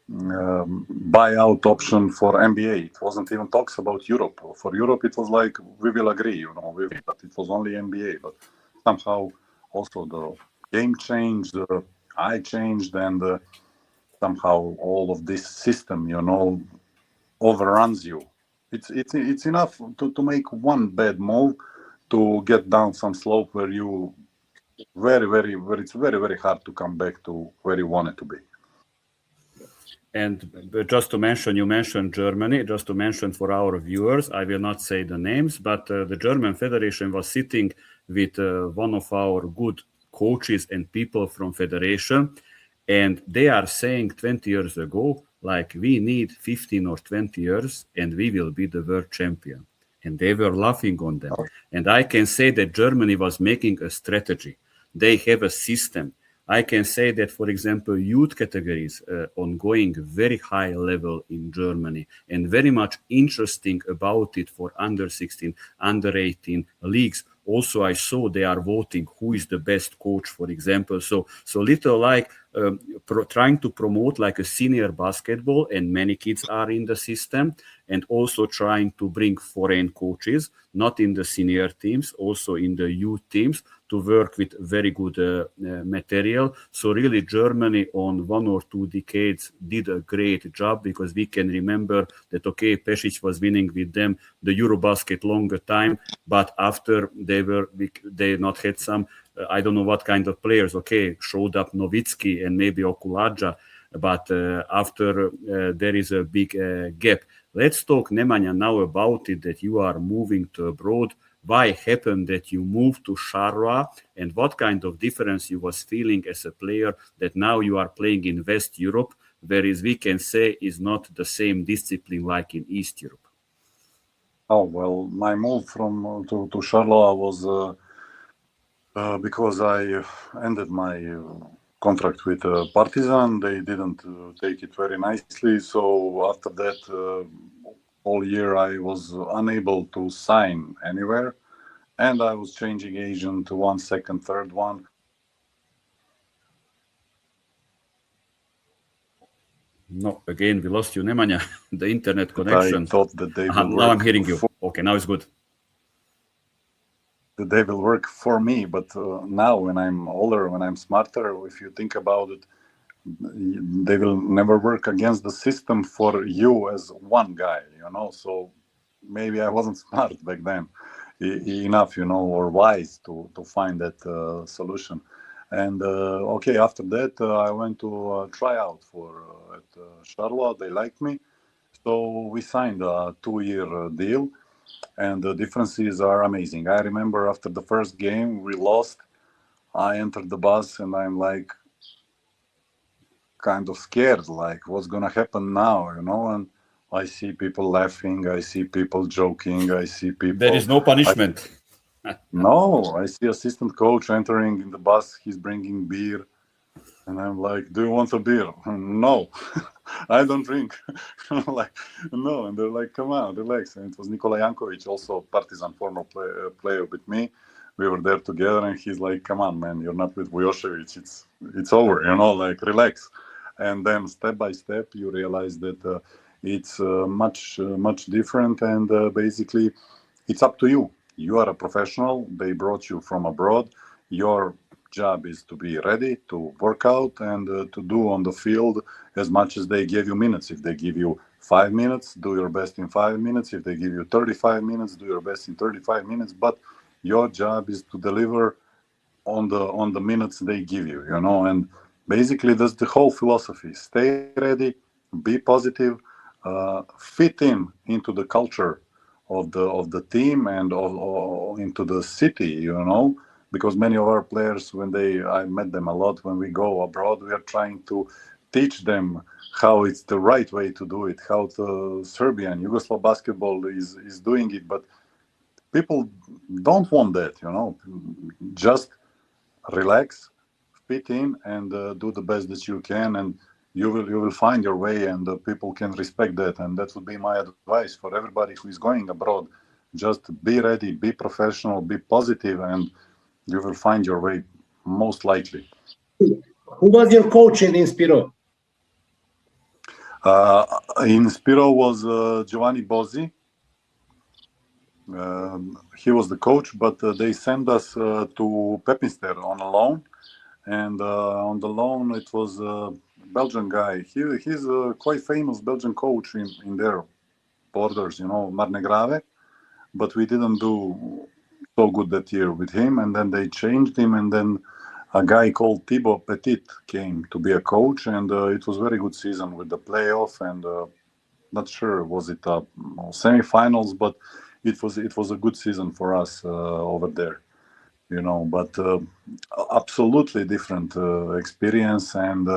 S2: buyout option for NBA. It wasn't even talks about Europe. For Europe, it was like, we will agree, you know, but it was only NBA. But somehow also the game changed, I changed, and somehow all of this system, you know, overruns you. It's enough to make one bad move to get down some slope where you where it's very hard to come back to where you want it to be.
S1: And just to mention, you mentioned Germany, just to mention for our viewers, I will not say the names, but the German Federation was sitting with one of our good coaches and people from Federation, and they are saying 20 years ago, like, we need 15 or 20 years and we will be the world champion. And they were laughing on them. And I can say that Germany was making a strategy. They have a system. I can say that, for example, youth categories ongoing very high level in Germany, and very much interesting about it for under 16, under 18 leagues. Also, I saw they are voting who is the best coach, for example. So little like trying to promote like a senior basketball, and many kids are in the system, and also trying to bring foreign coaches, not in the senior teams, also in the youth teams, to work with very good material. So really Germany on 1 or 2 decades did a great job, because we can remember that, Pešić was winning with them the EuroBasket longer time, but after they not had some, I don't know what kind of players, showed up Nowitzki and maybe Okulaja, but after there is a big gap. Let's talk, Nemanja, now about it, that you are moving to abroad. Why happened that you moved to Charleroi, and what kind of difference you was feeling as a player that now you are playing in West Europe, whereas we can say is not the same discipline like in East Europe?
S2: Oh, well, my move from to Charleroi was because I ended my contract with Partizan. They didn't take it very nicely, so after that all year I was unable to sign anywhere, and I was changing agent to 1 second, third one.
S1: No, again, we lost you, Nemanja. The internet
S2: I
S1: connection.
S2: thought that they will
S1: Now I'm
S2: work
S1: hearing you. Okay, now it's good.
S2: that they will work for me. But now, when I'm older, when I'm smarter, if you think about it, they will never work against the system for you as one guy, you know. So maybe I wasn't smart back then enough, you know, or wise to find that solution. And okay, after that, I went to try out for at Charlotte. They liked me, so we signed a 2-year deal, and the differences are amazing. I remember after the first game we lost, I entered the bus and I'm like kind of scared, like what's gonna happen now, you know? And I see people laughing, I see people joking, I see people.
S1: There is no punishment.
S2: No, I see assistant coach entering in the bus. He's bringing beer, and I'm like, "Do you want a beer?" No, I don't drink. I'm like, no, and they're like, "Come on, relax." And it was Nikola Jankovic, also Partizan former player with me. We were there together, and he's like, "Come on, man, you're not with Vujosevic. It's over, you know, like relax." And then step by step, you realize that it's much different, and basically, it's up to you. You are a professional. They brought you from abroad. Your job is to be ready to work out and to do on the field as much as they give you minutes. If they give you 5 minutes, do your best in 5 minutes. If they give you 35 minutes, do your best in 35 minutes. But your job is to deliver on the minutes they give you, you know. And basically that's the whole philosophy. Stay ready, be positive, fit into the culture of the team and into the city, you know, because many of our players, I met them a lot when we go abroad, we are trying to teach them how it's the right way to do it, how the Serbian Yugoslav basketball is doing it. But people don't want that, you know. Just relax, fit in, and do the best that you can, and you will find your way, and people can respect that. And that would be my advice for everybody who is going abroad. Just be ready, be professional, be positive, and you will find your way, most likely.
S3: Who was your coach in Spiro?
S2: In Spiro was Giovanni Bozzi. He was the coach, but they sent us to Pepinster on a loan. And on the loan, it was a Belgian guy. He's a quite famous Belgian coach in their borders, you know, Marne Grave. But we didn't do so good that year with him. And then they changed him. And then a guy called Thibaut Petit came to be a coach. And it was a very good season with the playoff. And not sure was it semifinals, but it was a good season for us over there. You know, but absolutely different experience, and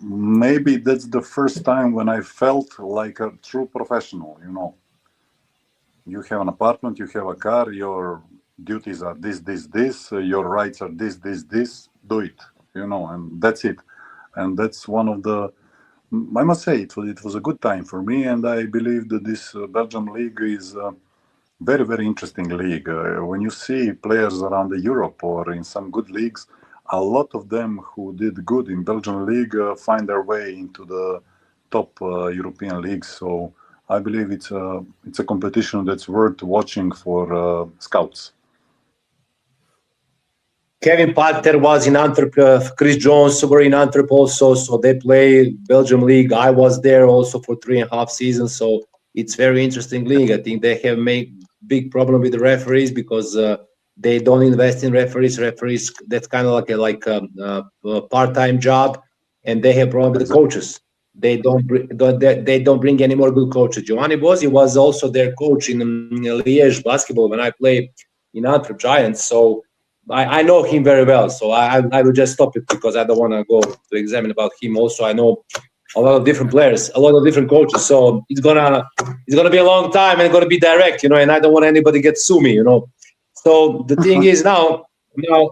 S2: maybe that's the first time when I felt like a true professional. You know, you have an apartment, you have a car, your duties are this, your rights are this, do it, you know, and that's it. And that's one of the, I must say, it was a good time for me, and I believe that this Belgium league is very, very interesting league. When you see players around the Europe or in some good leagues, a lot of them who did good in Belgian league find their way into the top European leagues. So I believe it's a competition that's worth watching for scouts.
S3: Kevin Pater was in Antwerp, Chris Jones were in Antwerp also, so they play Belgium league. I was there also for 3.5 seasons, so it's very interesting league. I think they have made big problem with the referees because they don't invest in referees. Referees, that's kind of like a part-time job, and they have problem with the coaches. They don't bring any more good coaches. Giovanni Bozzi was also their coach in Liège basketball when I played in Antwerp Giants, so I know him very well, so I will just stop it because I don't want to go to examine about him. Also, I know a lot of different players, a lot of different coaches, so it's gonna be a long time and it's gonna be direct, you know. And I don't want anybody to get sue me, you know. So the thing is now,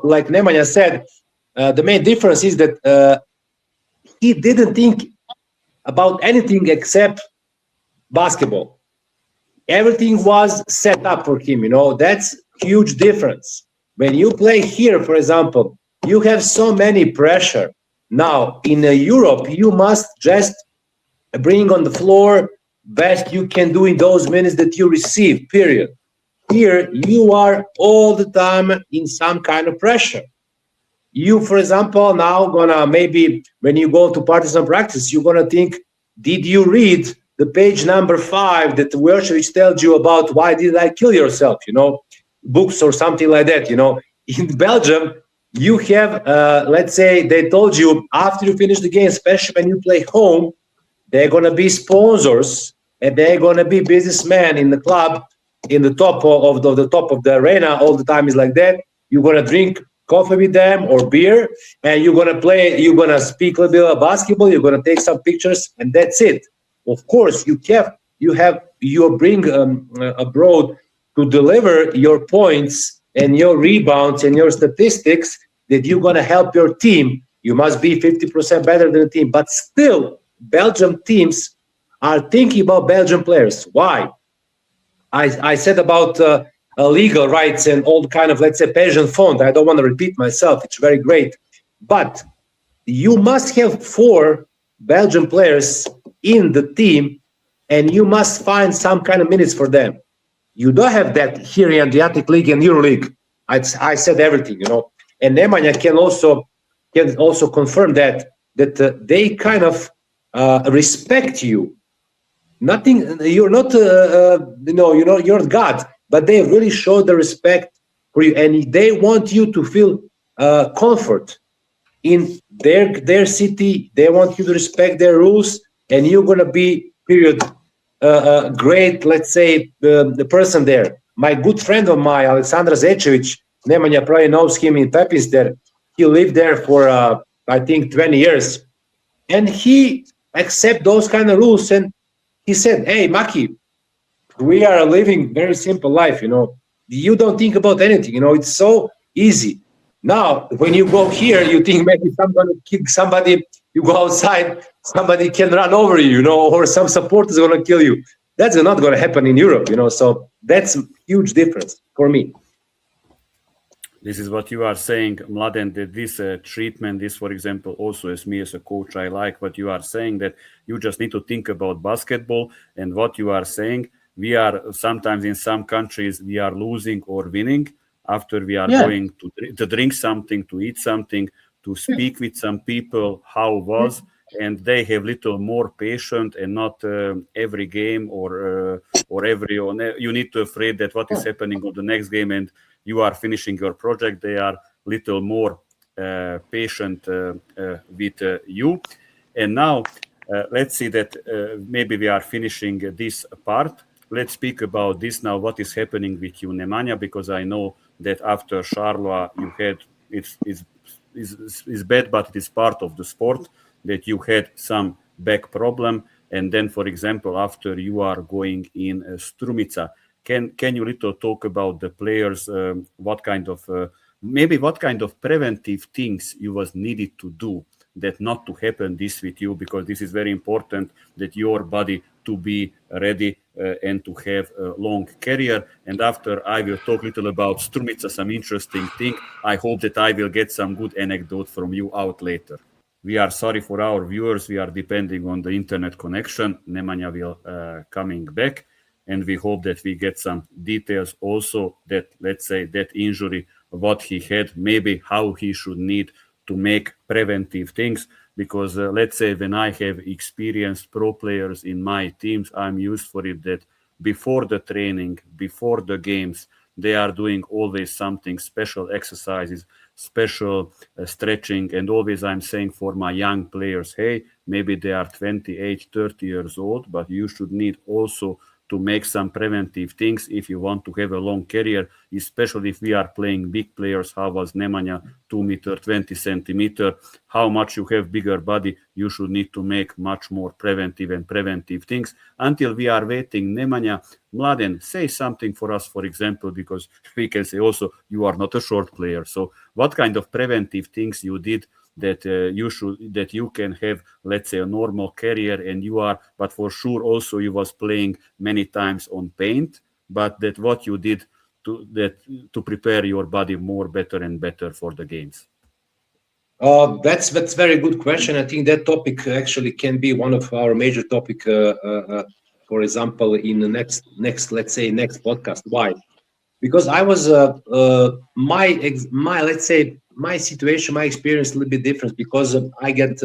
S3: like Nemanja said, the main difference is that he didn't think about anything except basketball. Everything was set up for him, you know. huge difference. When you play here, for example, you have so many pressure. Now, in Europe, you must just bring on the floor best you can do in those minutes that you receive, period. Here, you are all the time in some kind of pressure. You, for example, now gonna maybe when you go to Partizan practice, you're gonna think, did you read the page number 5 that Vujosevic tells you about why did I kill yourself, books or something like that, In Belgium, you have, let's say they told you after you finish the game, especially when you play home, they're gonna be sponsors and they're gonna be businessmen in the club, in the top of the arena all the time is like that. You're gonna drink coffee with them or beer, and you're gonna speak a little bit about basketball, you're gonna take some pictures, and that's it. Of course, you bring abroad to deliver your points and your rebounds and your statistics that you're gonna help your team. You must be 50% better than the team, but still, Belgium teams are thinking about Belgian players. Why? I said about legal rights and all kind of, let's say, pension fund. I don't want to repeat myself. It's very great. But you must have 4 Belgian players in the team, and you must find some kind of minutes for them. You don't have that here in the Adriatic League and EuroLeague. I said everything, And Nemanja can also confirm that they kind of respect you. Nothing, you're not, you're God, but they really show the respect for you, and they want you to feel comfort in their city. They want you to respect their rules, and you're gonna be, period, great. Let's say the person there. My good friend of mine, Aleksandar Zečević, Nemanja probably knows him in Pepis there. He lived there for I think 20 years, and he accept those kind of rules. And he said, "Hey, Maki, we are living very simple life. You don't think about anything. It's so easy. Now, when you go here, you think maybe somebody kill somebody. You go outside, somebody can run over you, or some support is going to kill you. That's not going to happen in Europe, So that's a huge difference for me."
S1: This is what you are saying, Mladen, that this treatment, this, for example, also as me as a coach, I like what you are saying, that you just need to think about basketball. And what you are saying, we are sometimes in some countries, we are losing or winning after we are going to drink something, to eat something, to speak with some people, how it was. And they have little more patient and not every game or you need to afraid that what is happening on the next game and you are finishing your project. They are little more patient with you. And now let's see that maybe we are finishing this part. Let's speak about this now, what is happening with you, Nemanja, because I know that after Charleroi you had, it's bad, but it is part of the sport, that you had some back problem. And then, for example, after you are going in Strumica, can you little talk about the players, what kind of preventive things you was needed to do that not to happen this with you, because this is very important that your body to be ready and to have a long career. And after I will talk a little about Strumica, some interesting thing. I hope that I will get some good anecdote from you out later. We are sorry for our viewers. We are depending on the internet connection. Nemanja will coming back. And we hope that we get some details also that, let's say, that injury, what he had, maybe how he should need to make preventive things. Because let's say when I have experienced pro players in my teams, I'm used for it that before the training, before the games, they are doing always something special exercises, special stretching. And always I'm saying for my young players, hey, maybe they are 28, 30 years old, but you should need also to make some preventive things if you want to have a long career, especially if we are playing big players. How was Nemanja, 2 meter, 20 centimeter, how much you have bigger body, you should need to make much more preventive things. Until we are waiting, Nemanja, Mladen, say something for us, for example, because we can say also you are not a short player. So what kind of preventive things you did that you can have, let's say, a normal career, and you are, but for sure also you was playing many times on paint, but that what you did to prepare your body more better and better for the games?
S3: That's very good question. I think that topic actually can be one of our major topic. For example, in the next podcast. Why? Because I was my situation, my experience a little bit different because I get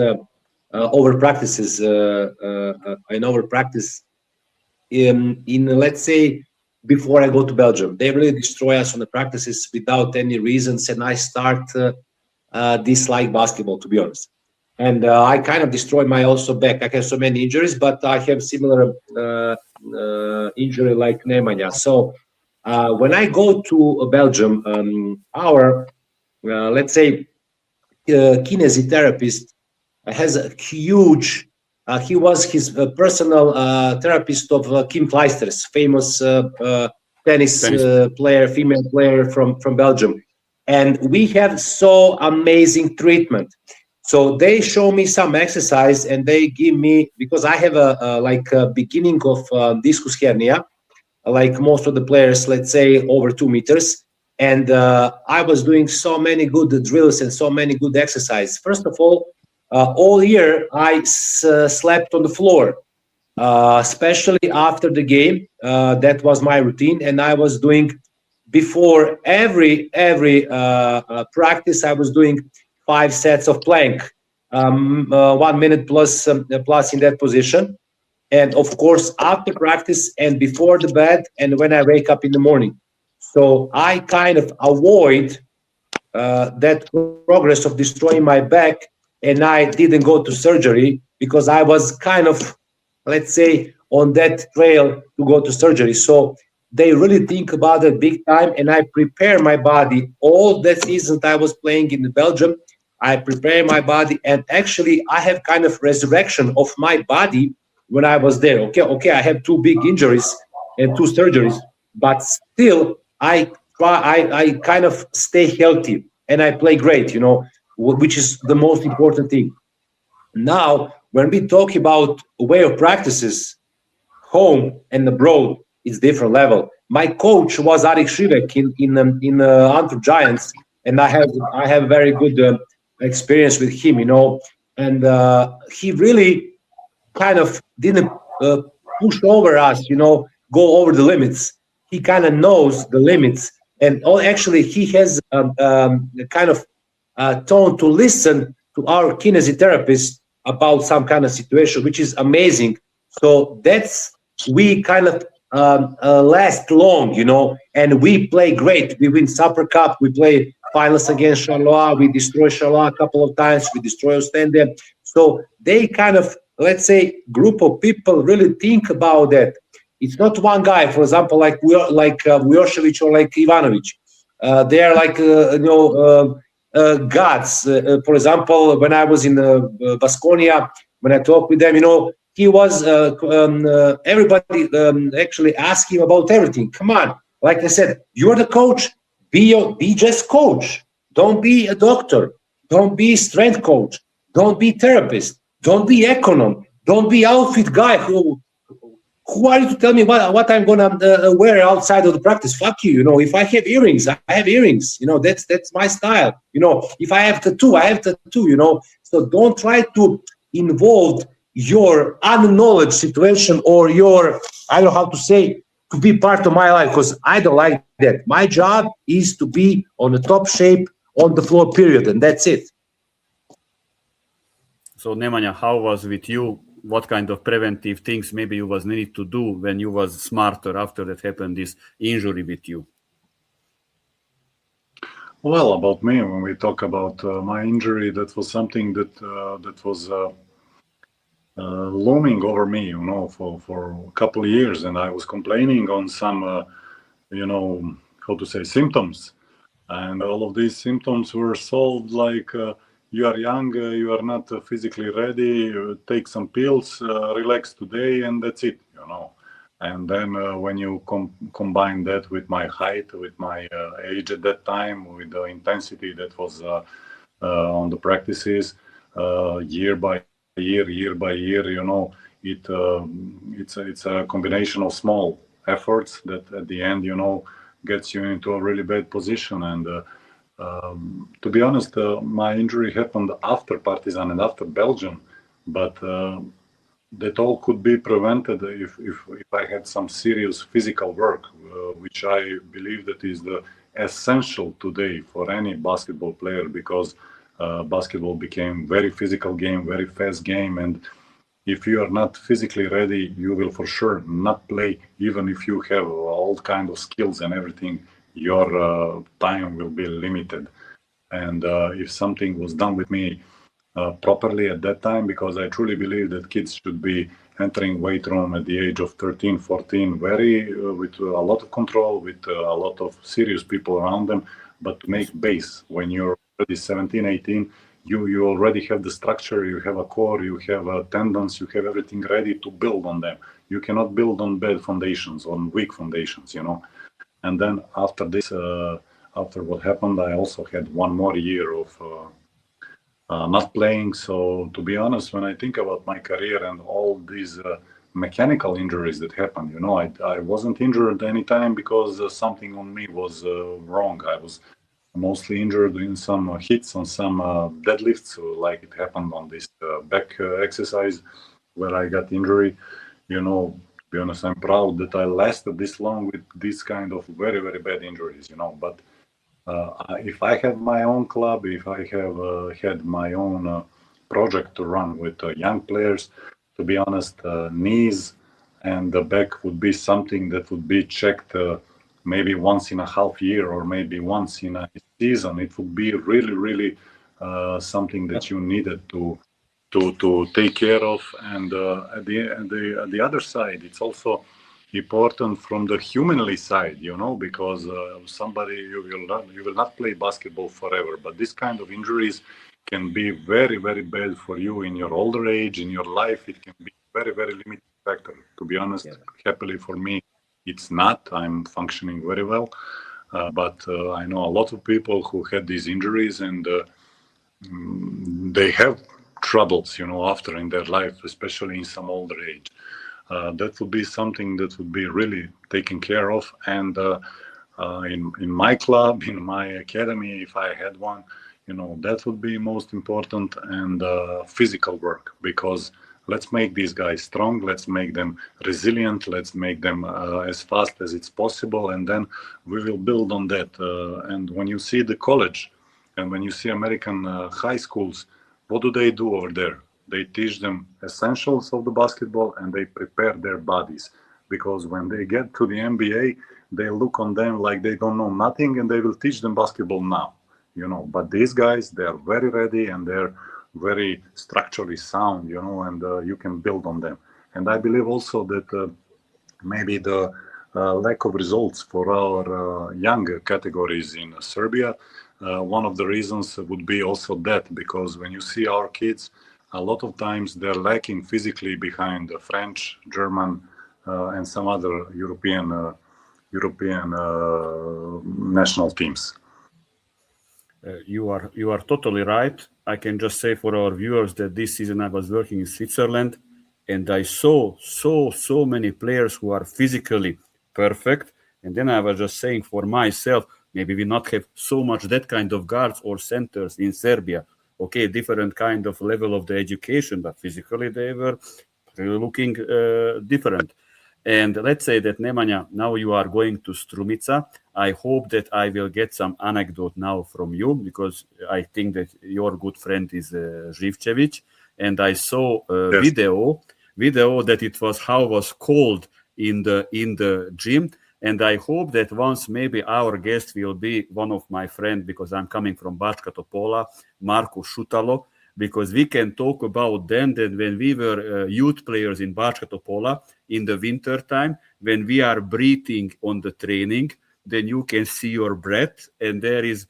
S3: over practices. I over practice in let's say before I go to Belgium. They really destroy us on the practices without any reasons, and I start dislike basketball, to be honest. And I kind of destroyed my also back. I have so many injuries, but I have similar injury like Nemanja. So when I go to Belgium, our let's say kinesiotherapist has a huge. He was his personal therapist of Kim Clijsters, famous tennis player, female player from Belgium, and we have so amazing treatment. So they show me some exercise, and they give me, because I have a beginning of discus hernia, like most of the players, let's say over 2 meters. And I was doing so many good drills and so many good exercises. First of all year I slept on the floor, especially after the game. That was my routine, and I was doing before every practice. I was doing 5 sets of plank, 1 minute plus in that position. And of course, after practice and before the bed, and when I wake up in the morning. So I kind of avoid that progress of destroying my back, and I didn't go to surgery because I was kind of, let's say, on that trail to go to surgery. So they really think about it big time, and I prepare my body. All that season I was playing in Belgium, I prepare my body, and actually I have kind of resurrection of my body when I was there. Okay, I have 2 big injuries and 2 surgeries, but still I kind of stay healthy and I play great, which is the most important thing. Now, when we talk about way of practices, home and abroad, it's different level. My coach was Arik Šivek in Antwerp Giants, and I have very good experience with him, and he really kind of didn't push over us, go over the limits. He kind of knows the limits, and actually he has kind of tone to listen to our kinesiotherapist about some kind of situation, which is amazing. So we kind of last long, and we play great. We win Super Cup, we play finals against Charleroi, we destroy Charleroi a couple of times, we destroy Ostende. So they kind of, let's say, group of people really think about that. It's not one guy, for example, like Vujosevic or like Ivanovic. They are like gods. For example, when I was in Baskonia, when I talked with them, he was everybody actually asked him about everything. Come on, like I said, you're the coach. Be just coach. Don't be a doctor. Don't be strength coach. Don't be therapist. Don't be econom. Don't be outfit guy. Who are you to tell me what I'm gonna wear outside of the practice? Fuck you. If I have earrings, I have earrings. That's my style. If I have tattoo, I have tattoo. So don't try to involve your unknowledge situation or your, I don't know how to say, to be part of my life, because I don't like that. My job is to be on the top shape on the floor, period, and that's it.
S1: So Nemanja, how was with you? What kind of preventive things maybe you was needed to do when you was smarter after that happened, this injury with you?
S2: Well, about me, when we talk about my injury, that was something that was looming over me, for a couple of years, and I was complaining on some, symptoms, and all of these symptoms were solved like. You are young, you are not physically ready, take some pills, relax today, and that's it, And then when you combine that with my height, with my age at that time, with the intensity that was on the practices, year by year, it's a combination of small efforts that at the end, gets you into a really bad position. And to be honest, my injury happened after Partizan and after Belgium, but that all could be prevented if I had some serious physical work, which I believe that is the essential today for any basketball player, because basketball became very physical game, very fast game, and if you are not physically ready, you will for sure not play. Even if you have all kind of skills and everything, your time will be limited. And if something was done with me properly at that time, because I truly believe that kids should be entering weight room at the age of 13, 14, very with a lot of control, with a lot of serious people around them, but to make base when you're already 17, 18, you already have the structure, you have a core, you have tendons, you have everything ready to build on them. You cannot build on bad foundations, on weak foundations, you know. And then after this, after what happened, I also had one more year of not playing. So to be honest, when I think about my career and all these mechanical injuries that happened, you know, I wasn't injured any time because something on me was wrong. I was mostly injured in some hits on some deadlifts, like it happened on this back exercise where I got injury. You know, to be honest, I'm proud that I lasted this long with this kind of very, very bad injuries, you know. But if I have my own club, if I have had my own project to run with young players, to be honest, knees and the back would be something that would be checked maybe once in a half year or maybe once in a season. It would be really, really something that you needed to take care of. And at the other side, it's also important from the humanly side, you know, because somebody you will not play basketball forever, but this kind of injuries can be very, very bad for you in your older age, in your life. It can be very, very limiting factor. To be honest, happily for me, it's not. I'm functioning very well, but I know a lot of people who had these injuries, and they have troubles, you know, after in their life, especially in some older age. That would be something that would be really taken care of. And in my club, in my academy, if I had one, you know, that would be most important. And physical work, because let's make these guys strong, let's make them resilient, let's make them as fast as it's possible, and then we will build on that. And when you see the college and when you see American high schools, what do they do over there? They teach them essentials of the basketball and they prepare their bodies, because when they get to the NBA, they look on them like they don't know nothing and they will teach them basketball now, you know. But these guys, they are very ready and they're very structurally sound, you know, and you can build on them. And I believe also that maybe the lack of results for our young categories in Serbia, one of the reasons would be also that, because when you see our kids, a lot of times they're lacking physically behind the French, German, and some other European national teams.
S1: You are totally right. I can just say for our viewers that this season I was working in Switzerland, and I saw so many players who are physically perfect. And then I was just saying for myself, maybe we not have so much that kind of guards or centers in Serbia. Okay, different kind of level of the education, but physically they were really looking different. And let's say that, Nemanja, now you are going to Strumica. I hope that I will get some anecdote now from you, because I think that your good friend is Živčević. And I saw a video that it was how it was cold in the gym. And I hope that once maybe our guest will be one of my friends, because I'm coming from Bačka Topola, Marko Šutalo, because we can talk about then that when we were youth players in Bačka Topola in the winter time, when we are breathing on the training, then you can see your breath. And there is,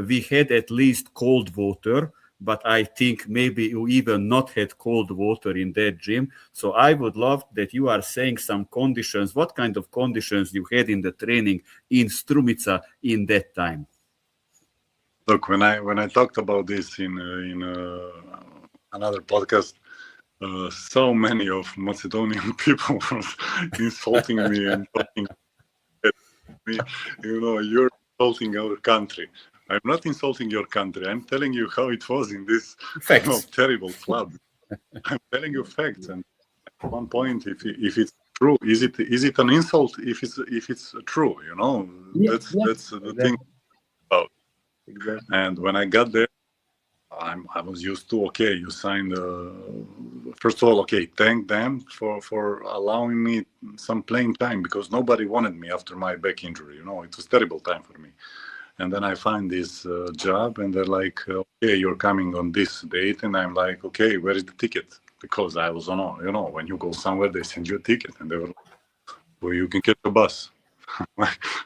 S1: we had at least cold water, but I think maybe you even not had cold water in that gym. So I would love that you are saying some conditions, what kind of conditions you had in the training in Strumica in that time.
S2: Look, when I talked about this in another podcast, so many of Macedonian people were insulting me and talking. me, you're insulting our country. I'm not insulting your country. I'm telling you how it was in this terrible club. I'm telling you facts. And at one point, if it's true, is it an insult if it's true? That's the thing about.
S3: Exactly.
S2: And when I got there, I was used to, okay, you signed. First of all, okay, thank them for allowing me some playing time, because nobody wanted me after my back injury. It was terrible time for me. And then I find this job, and they're like, okay, you're coming on this date, and I'm like, okay, where is the ticket? Because I was on, when you go somewhere, they send you a ticket, and they were like, well, you can get a bus.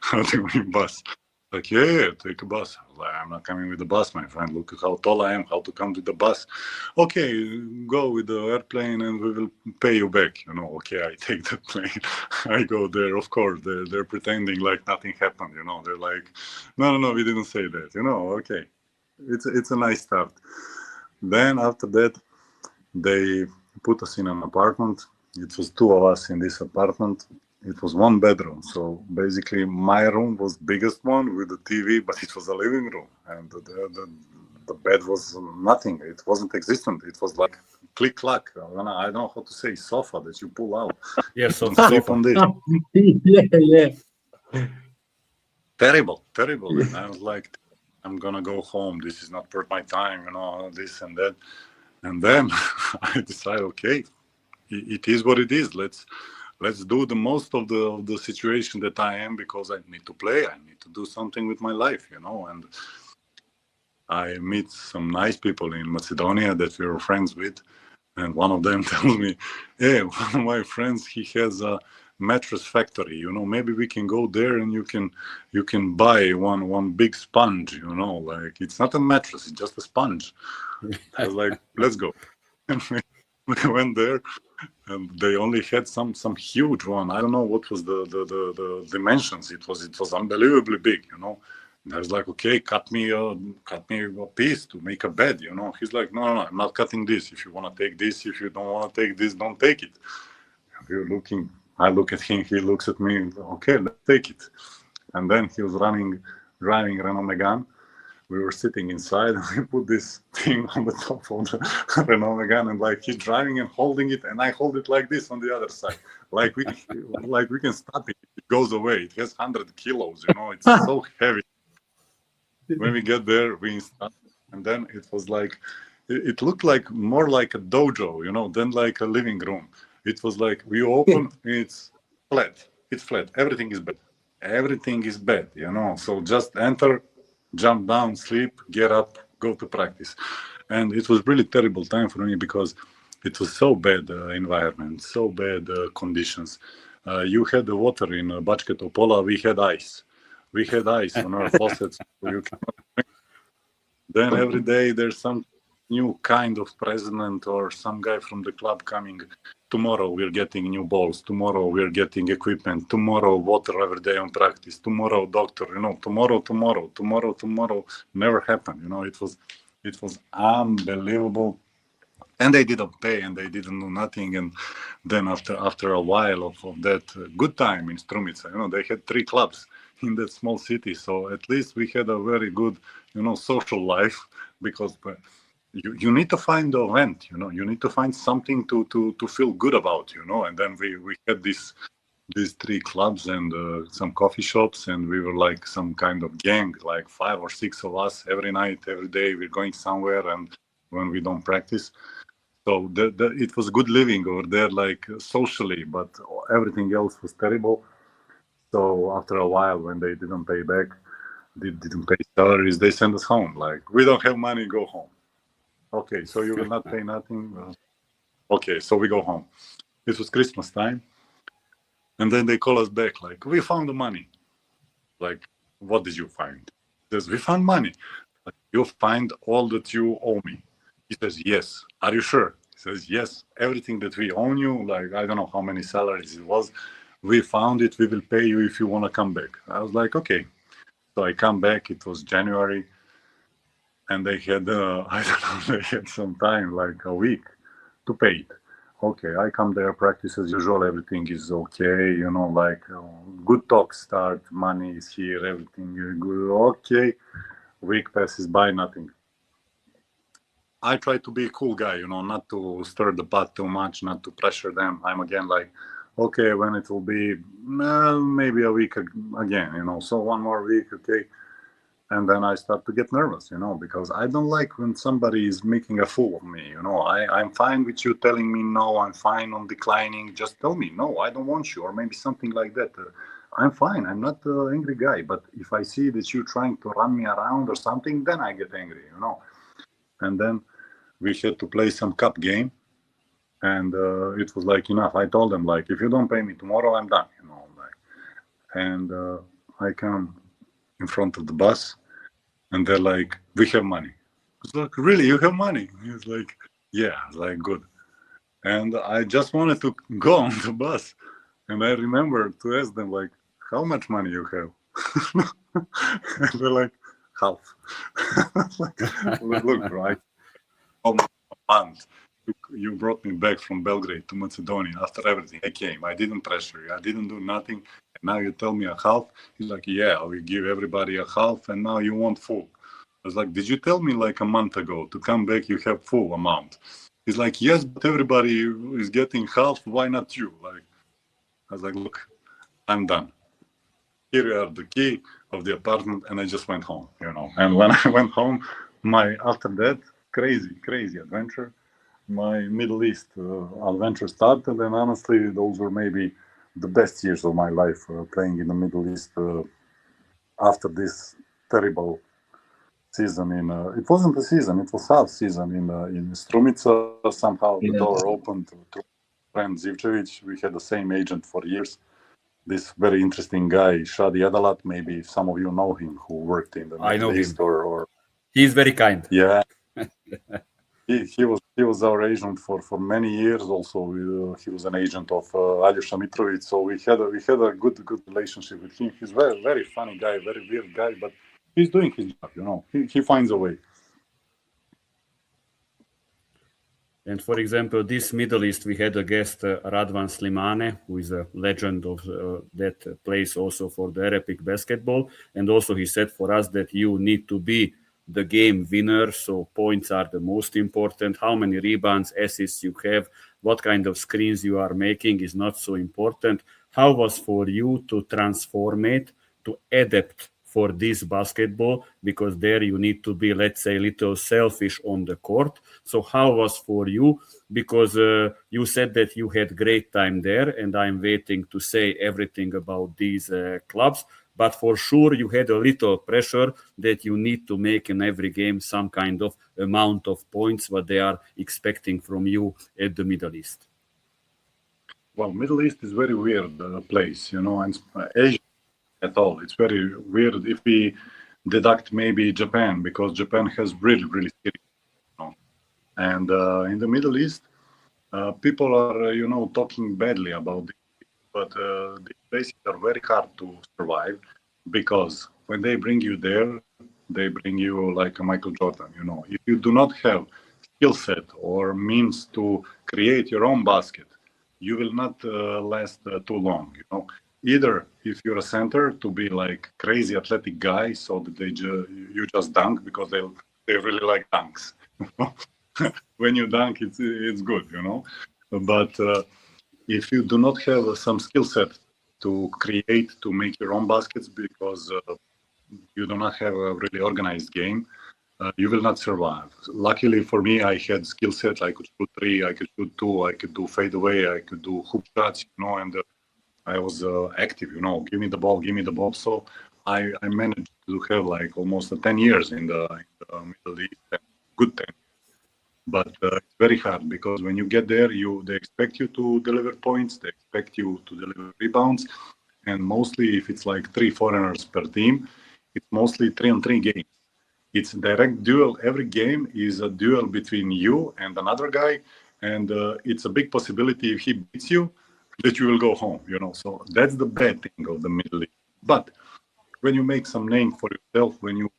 S2: How do you mean bus? Like, yeah, take a bus. Like, I'm not coming with the bus, my friend. Look how tall I am, how to come with the bus. Okay, go with the airplane and we will pay you back. Okay, I take the plane. I go there. Of course, they're pretending like nothing happened. They're like, no, we didn't say that. Okay. It's a nice start. Then after that, they put us in an apartment. It was two of us in this apartment. It was one bedroom, so basically my room was the biggest one with the TV, but it was a living room, and the bed was nothing. It wasn't existent. It was like click clack. I don't know how to say, sofa that you pull out.
S1: Yes,
S2: on sleep on this.
S3: Yeah.
S2: Terrible. And I was like, I'm gonna go home. This is not worth my time. This and that. And then I decided, okay, it is what it is. Let's do the most of the situation that I am, because I need to play. I need to do something with my life, And I meet some nice people in Macedonia that we were friends with, and one of them tells me, "Hey, one of my friends, he has a mattress factory. Maybe we can go there and you can buy one big sponge. Like it's not a mattress, it's just a sponge." I was like, "Let's go." And we went there. And they only had some huge one. I don't know what was the dimensions. It was unbelievably big, And I was like, okay, cut me a piece to make a bed, He's like, no, I'm not cutting this. If you want to take this, if you don't want to take this, don't take it. And we're looking. I look at him. He looks at me. Okay, let's take it. And then he was driving Renault Megane. We were sitting inside, and we put this thing on the top of the Renault Megane, and like he's driving and holding it, and I hold it like this on the other side, like we can stop it. It goes away. It has 100 kilos, It's so heavy. When we get there, we install, and then it was like it looked like more like a dojo, than like a living room. It was like we open, it's flat. It's flat. Everything is bad. Everything is bad, So just enter. Jump down, sleep, get up, go to practice. And it was really terrible time for me, because it was so bad environment, so bad conditions. You had the water in Bačka Topola, we had ice. We had ice on our faucets. You cannot drink. Then every day there's some new kind of president or some guy from the club coming. Tomorrow we're getting new balls. Tomorrow we're getting equipment. Tomorrow water every day on practice. Tomorrow doctor. Tomorrow never happened. It was unbelievable. And they didn't pay, and they didn't do nothing. And then after a while of that good time in Strumica, they had 3 clubs in that small city. So at least we had a very good, social life, because you need to find the event, you need to find something to feel good about, and then we had these 3 clubs and some coffee shops, and we were like some kind of gang, like 5 or 6 of us every night, every day. We're going somewhere, and when we don't practice. So it was good living over there, like socially, but everything else was terrible. So after a while, when they didn't pay back, didn't pay salaries, they sent us home. Like, we don't have money, go home. Okay, so you will not pay nothing? Okay, so we go home. This was Christmas time. And then they call us back, like, we found the money. Like, what did you find? He says, we found money. Like, you find all that you owe me. He says, yes. Are you sure? He says, yes. Everything that we owe you, like, I don't know how many salaries it was. We found it. We will pay you if you want to come back. I was like, okay. So I come back. It was January. And they had, I don't know, they had some time, like a week to pay it. okay, I come there, practice as usual, everything is okay, like good talk start, money is here, everything is good, okay. Week passes by, nothing. I try to be a cool guy, not to stir the pot too much, not to pressure them. I'm again like, okay, when it will be, maybe a week again, so one more week, okay. And then I start to get nervous, because I don't like when somebody is making a fool of me, I'm fine with you telling me no, I'm fine on declining, just tell me, no, I don't want you, or maybe something like that. I'm fine, I'm not an angry guy, but if I see that you're trying to run me around or something, then I get angry, And then we had to play some cup game, and it was like enough. I told them, like, if you don't pay me tomorrow, I'm done, And I come in front of the bus, and they're like, we have money. I was like, really, you have money? He's like, yeah. I was like, good. And I just wanted to go on the bus, and I remember to ask them, like, how much money you have? And they're like, half. Look, right? Almost a month. You brought me back from Belgrade to Macedonia. After everything, I came. I didn't pressure you. I didn't do nothing. And now you tell me a half. He's like, yeah, we give everybody a half, and now you want full. I was like, did you tell me like a month ago to come back you have full amount? He's like, yes, but everybody is getting half. Why not you? Like, I was like, look, I'm done. Here you are, the key of the apartment, and I just went home, And when I went home, after that crazy adventure, my Middle East adventure started, and honestly, those were maybe the best years of my life playing in the Middle East. After this terrible season it wasn't a season, it was half season in Strumica. Somehow the door opened to friend Zivcevic. We had the same agent for years. This very interesting guy, Shadi Adalat, maybe some of you know him, who worked in the Middle East or
S1: he's very kind.
S2: Yeah. He was our agent for many years. Also, he was an agent of Aljoša Mitrovic. So we had a good relationship with him. He's very very funny guy, very weird guy, but he's doing his job. He finds a way.
S1: And for example, this Middle East, we had a guest, Radvan Slimane, who is a legend of that plays also for the Arabic basketball. And also he said for us that you need to be the game winner, so points are the most important. How many rebounds, assists you have, what kind of screens you are making is not so important. How was for you to transform it, to adapt for this basketball, because there you need to be, let's say, a little selfish on the court. So how was for you? Because you said that you had great time there, and I'm waiting to say everything about these clubs. But for sure, you had a little pressure that you need to make in every game some kind of amount of points, what they are expecting from you at the Middle East.
S2: Well, Middle East is very weird place, and Asia at all. It's very weird if we deduct maybe Japan, because Japan has really, really serious, And in the Middle East, people are, talking badly about it. But these places are very hard to survive, because when they bring you there, they bring you like a Michael Jordan. If you do not have skill set or means to create your own basket, you will not last too long. Either if you're a center, to be like crazy athletic guy, so that you just dunk, because they really like dunks. When you dunk, it's good, But if you do not have some skill set to create, to make your own baskets, because you do not have a really organized game, you will not survive. Luckily for me, I had skill set. I could shoot three, I could shoot two, I could do fade away, I could do hook shots, and I was active, give me the ball. So I managed to have like almost 10 years in the Middle East, good 10. But it's very hard, because when you get there, they expect you to deliver points, they expect you to deliver rebounds, and mostly if it's like 3 foreigners per team, it's mostly 3-on-3 games. It's direct duel. Every game is a duel between you and another guy, and it's a big possibility if he beats you that you will go home. So that's the bad thing of the Middle East. But when you make some name for yourself, when you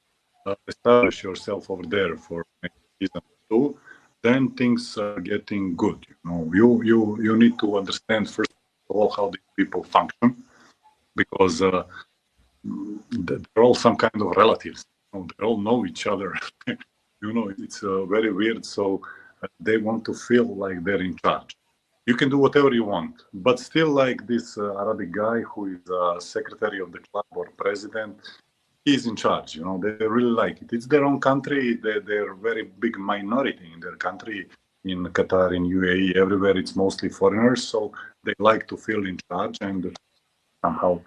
S2: establish yourself over there for maybe a season or two, then things are getting good. You need to understand first of all how these people function, because they're all some kind of relatives. They all know each other. It's very weird. So they want to feel like they're in charge. You can do whatever you want, but still, like this Arabic guy who is secretary of the club or president, he's in charge. They really like it. It's their own country. They're a very big minority in their country. In Qatar, in UAE, everywhere, it's mostly foreigners. So they like to feel in charge, and somehow,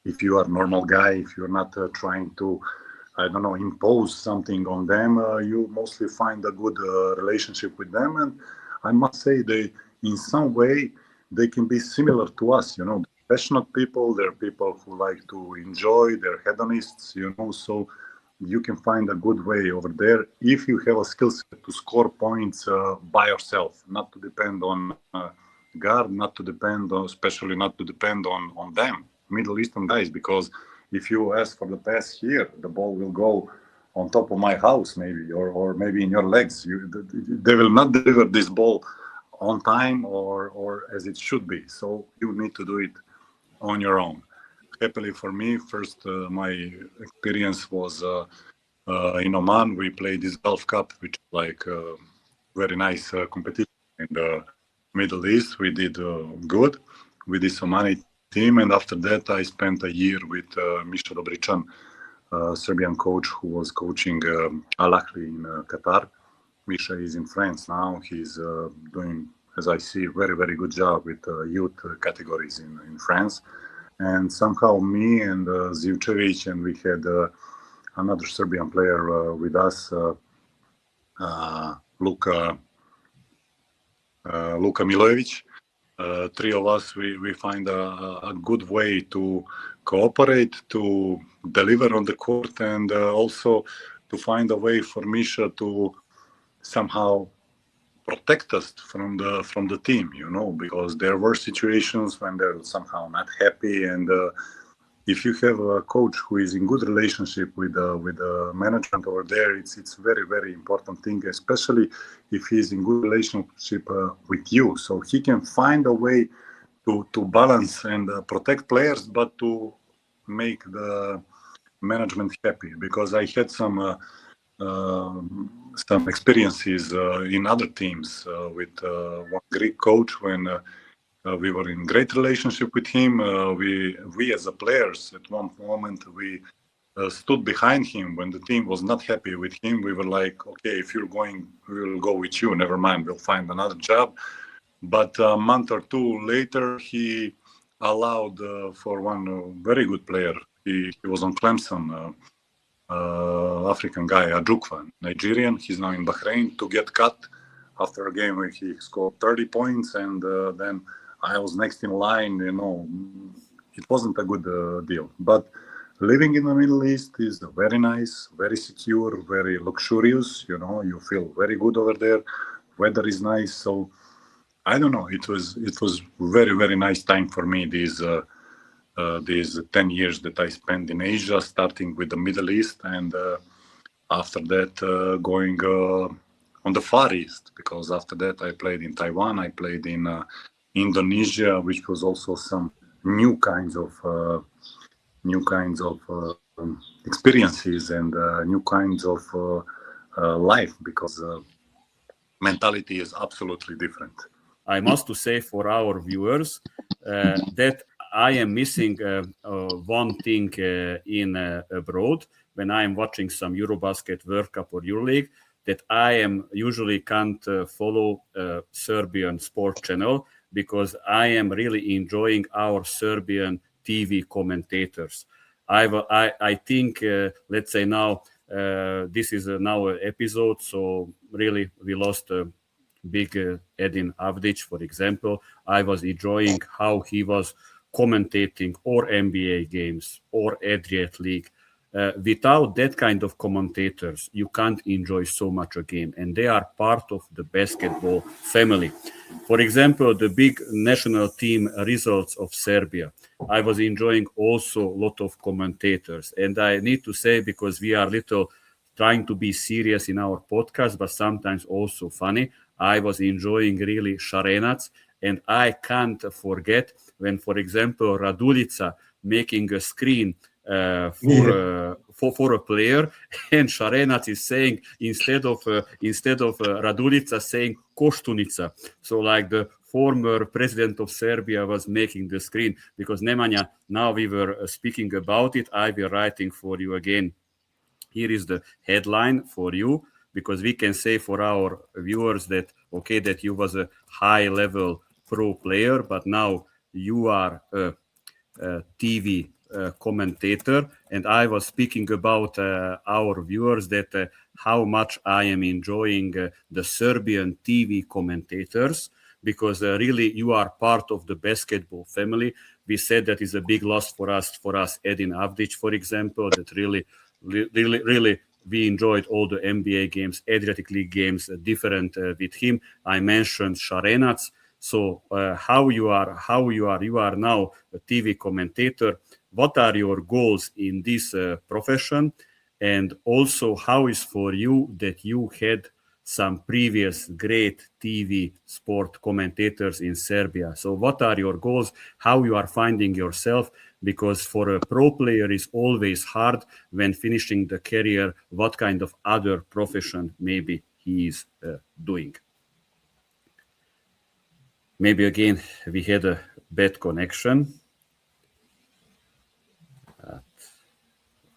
S2: if you are a normal guy, if you're not trying to, impose something on them, you mostly find a good relationship with them. And I must say, in some way, they can be similar to us. They're passionate people. They're people who like to enjoy. They're hedonists. So you can find a good way over there if you have a skill set to score points by yourself, not to depend on guard, not to depend on, especially not to depend on them, Middle Eastern guys, because if you ask for the pass here, the ball will go on top of my house, maybe, or maybe in your legs. They will not deliver this ball on time or as it should be. So you need to do it on your own. Happily for me, first my experience was in Oman. We played this Gulf Cup, which is like a very nice competition in the Middle East. We did good with this Omani team, and after that I spent a year with Misha Dobrican, Serbian coach who was coaching Al Ahly in Qatar. Misha is in France now. He's doing, as I see, very, very good job with youth categories in France. And somehow me and Zivcevic, and we had another Serbian player with us, Luka Milojevic. Three of us, we find a good way to cooperate, to deliver on the court, and also to find a way for Misha to somehow protect us from the team, because there were situations when they're somehow not happy, and if you have a coach who is in good relationship with the management over there, it's very, very important thing, especially if he's in good relationship with you, so he can find a way to balance and protect players, but to make the management happy. Because I had some experiences in other teams with one Greek coach when we were in great relationship with him. We as a players at one moment we stood behind him when the team was not happy with him. We were like, okay, if you're going, we will go with you. Never mind, we'll find another job. But a month or two later, he allowed for one very good player. He was on Clemson. African guy, Ajukwa, Nigerian. He's now in Bahrain, to get cut after a game where he scored 30 points, and then I was next in line. It wasn't a good deal. But living in the Middle East is very nice, very secure, very luxurious. You feel very good over there. Weather is nice. So I don't know. It was very, very nice time for me. These 10 years that I spent in Asia, starting with the Middle East, and after that going on the Far East, because after that I played in Taiwan, I played in Indonesia, which was also some new kinds of experiences and new kinds of life, because mentality is absolutely different.
S1: I must to say for our viewers that I am missing one thing in abroad when I am watching some EuroBasket, World Cup or EuroLeague, that I am usually can't follow Serbian sport channel, because I am really enjoying our Serbian TV commentators. I think, let's say now, this is now an episode, so really we lost big Edin Avdic, for example. I was enjoying how he was commentating or NBA games or Adriatic League. Without that kind of commentators, you can't enjoy so much a game, and they are part of the basketball family. For example, the big national team results of Serbia, I was enjoying also a lot of commentators, and I need to say, because we are little trying to be serious in our podcast, but sometimes also funny. I was enjoying really Šarenac, and I can't forget when, for example, Radulica making a screen for a player, and Šarenac is saying instead of Radulica saying Koštunica. So like the former president of Serbia was making the screen, because Nemanja, now we were speaking about it, I will writing for you again. Here is the headline for you, because we can say for our viewers that, okay, that you was a high level pro player, but now you are a TV commentator. And I was speaking about our viewers that how much I am enjoying the Serbian TV commentators, because really you are part of the basketball family. We said that is a big loss for us, Edin Avdic, for example, that really we enjoyed all the NBA games, Adriatic League games, different with him. I mentioned Šarenac. So how you are now a TV commentator. What are your goals in this profession? And also, how is for you that you had some previous great TV sport commentators in Serbia? So what are your goals? How you are finding yourself? Because for a pro player is always hard when finishing the career, what kind of other profession maybe he is doing. Maybe again, we had a bad connection.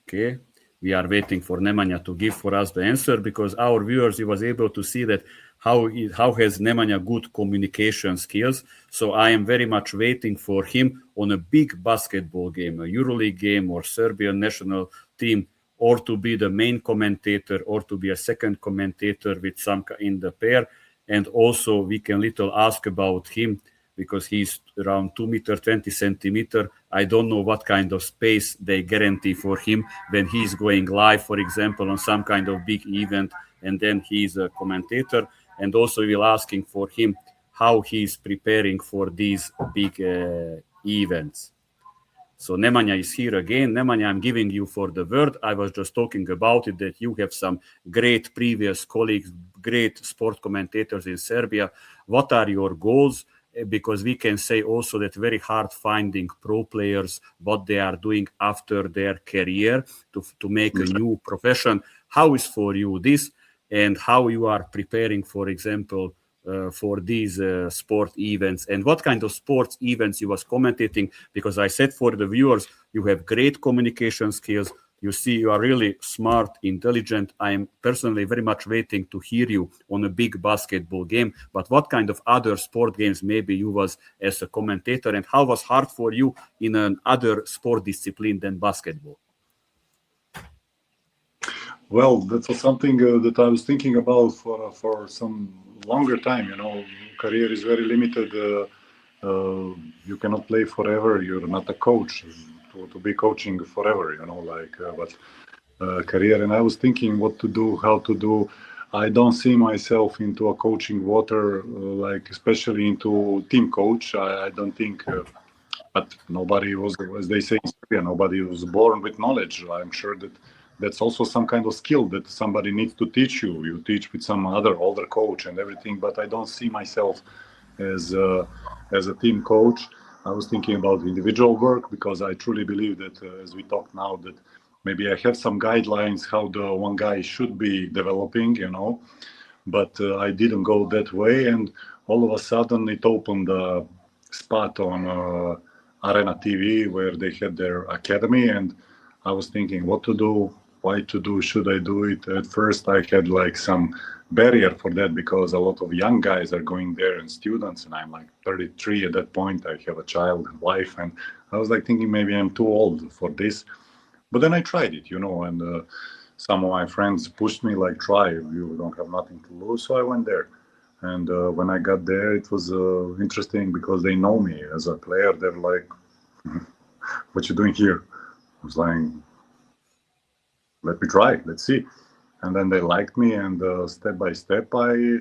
S1: Okay, we are waiting for Nemanja to give for us the answer, because our viewers, he was able to see that how has Nemanja good communication skills. So I am very much waiting for him on a big basketball game, a EuroLeague game or Serbian national team, or to be the main commentator or to be a second commentator with some in the pair. And also we can little ask about him, because he's around 2 meters 20 centimeters. I don't know what kind of space they guarantee for him when he's going live, for example, on some kind of big event, and then he's a commentator. And also we'll asking for him how he's preparing for these big events. So Nemanja is here again. Nemanja, I'm giving you for the word. I was just talking about it, that you have some great previous colleagues, great sport commentators in Serbia. What are your goals? Because we can say also that very hard finding pro players, what they are doing after their career to make a new profession. How is for you this, and how you are preparing, for example, for these sport events, and what kind of sports events you was commentating? Because I said for the viewers, you have great communication skills. You see, you are really smart, intelligent. I am personally very much waiting to hear you on a big basketball game. But what kind of other sport games maybe you was as a commentator, and how was hard for you in another sport discipline than basketball?
S2: Well, that was something that I was thinking about for some longer time. You know, career is very limited. You cannot play forever. You're not a coach to be coaching forever. You know, like career. And I was thinking what to do, how to do. I don't see myself into a coaching water, like especially into team coach. I don't think. But nobody was, as they say in Serbia, nobody was born with knowledge. I'm sure that that's also some kind of skill that somebody needs to teach you. You teach with some other older coach and everything, but I don't see myself as a team coach. I was thinking about individual work, because I truly believe that, as we talk now, that maybe I have some guidelines how the one guy should be developing, you know, but I didn't go that way. And all of a sudden it opened a spot on Arena TV where they had their academy, and I was thinking what to do, why to do, should I do it? At first I had like some barrier for that, because a lot of young guys are going there and students, and I'm like 33 at that point. I have a child and wife, and I was like thinking maybe I'm too old for this. But then I tried it, you know, and some of my friends pushed me like, try, you don't have nothing to lose. So I went there. And when I got there, it was interesting because they know me as a player. They're like, what you doing here? I was like, let me try, let's see. And then they liked me, and step by step I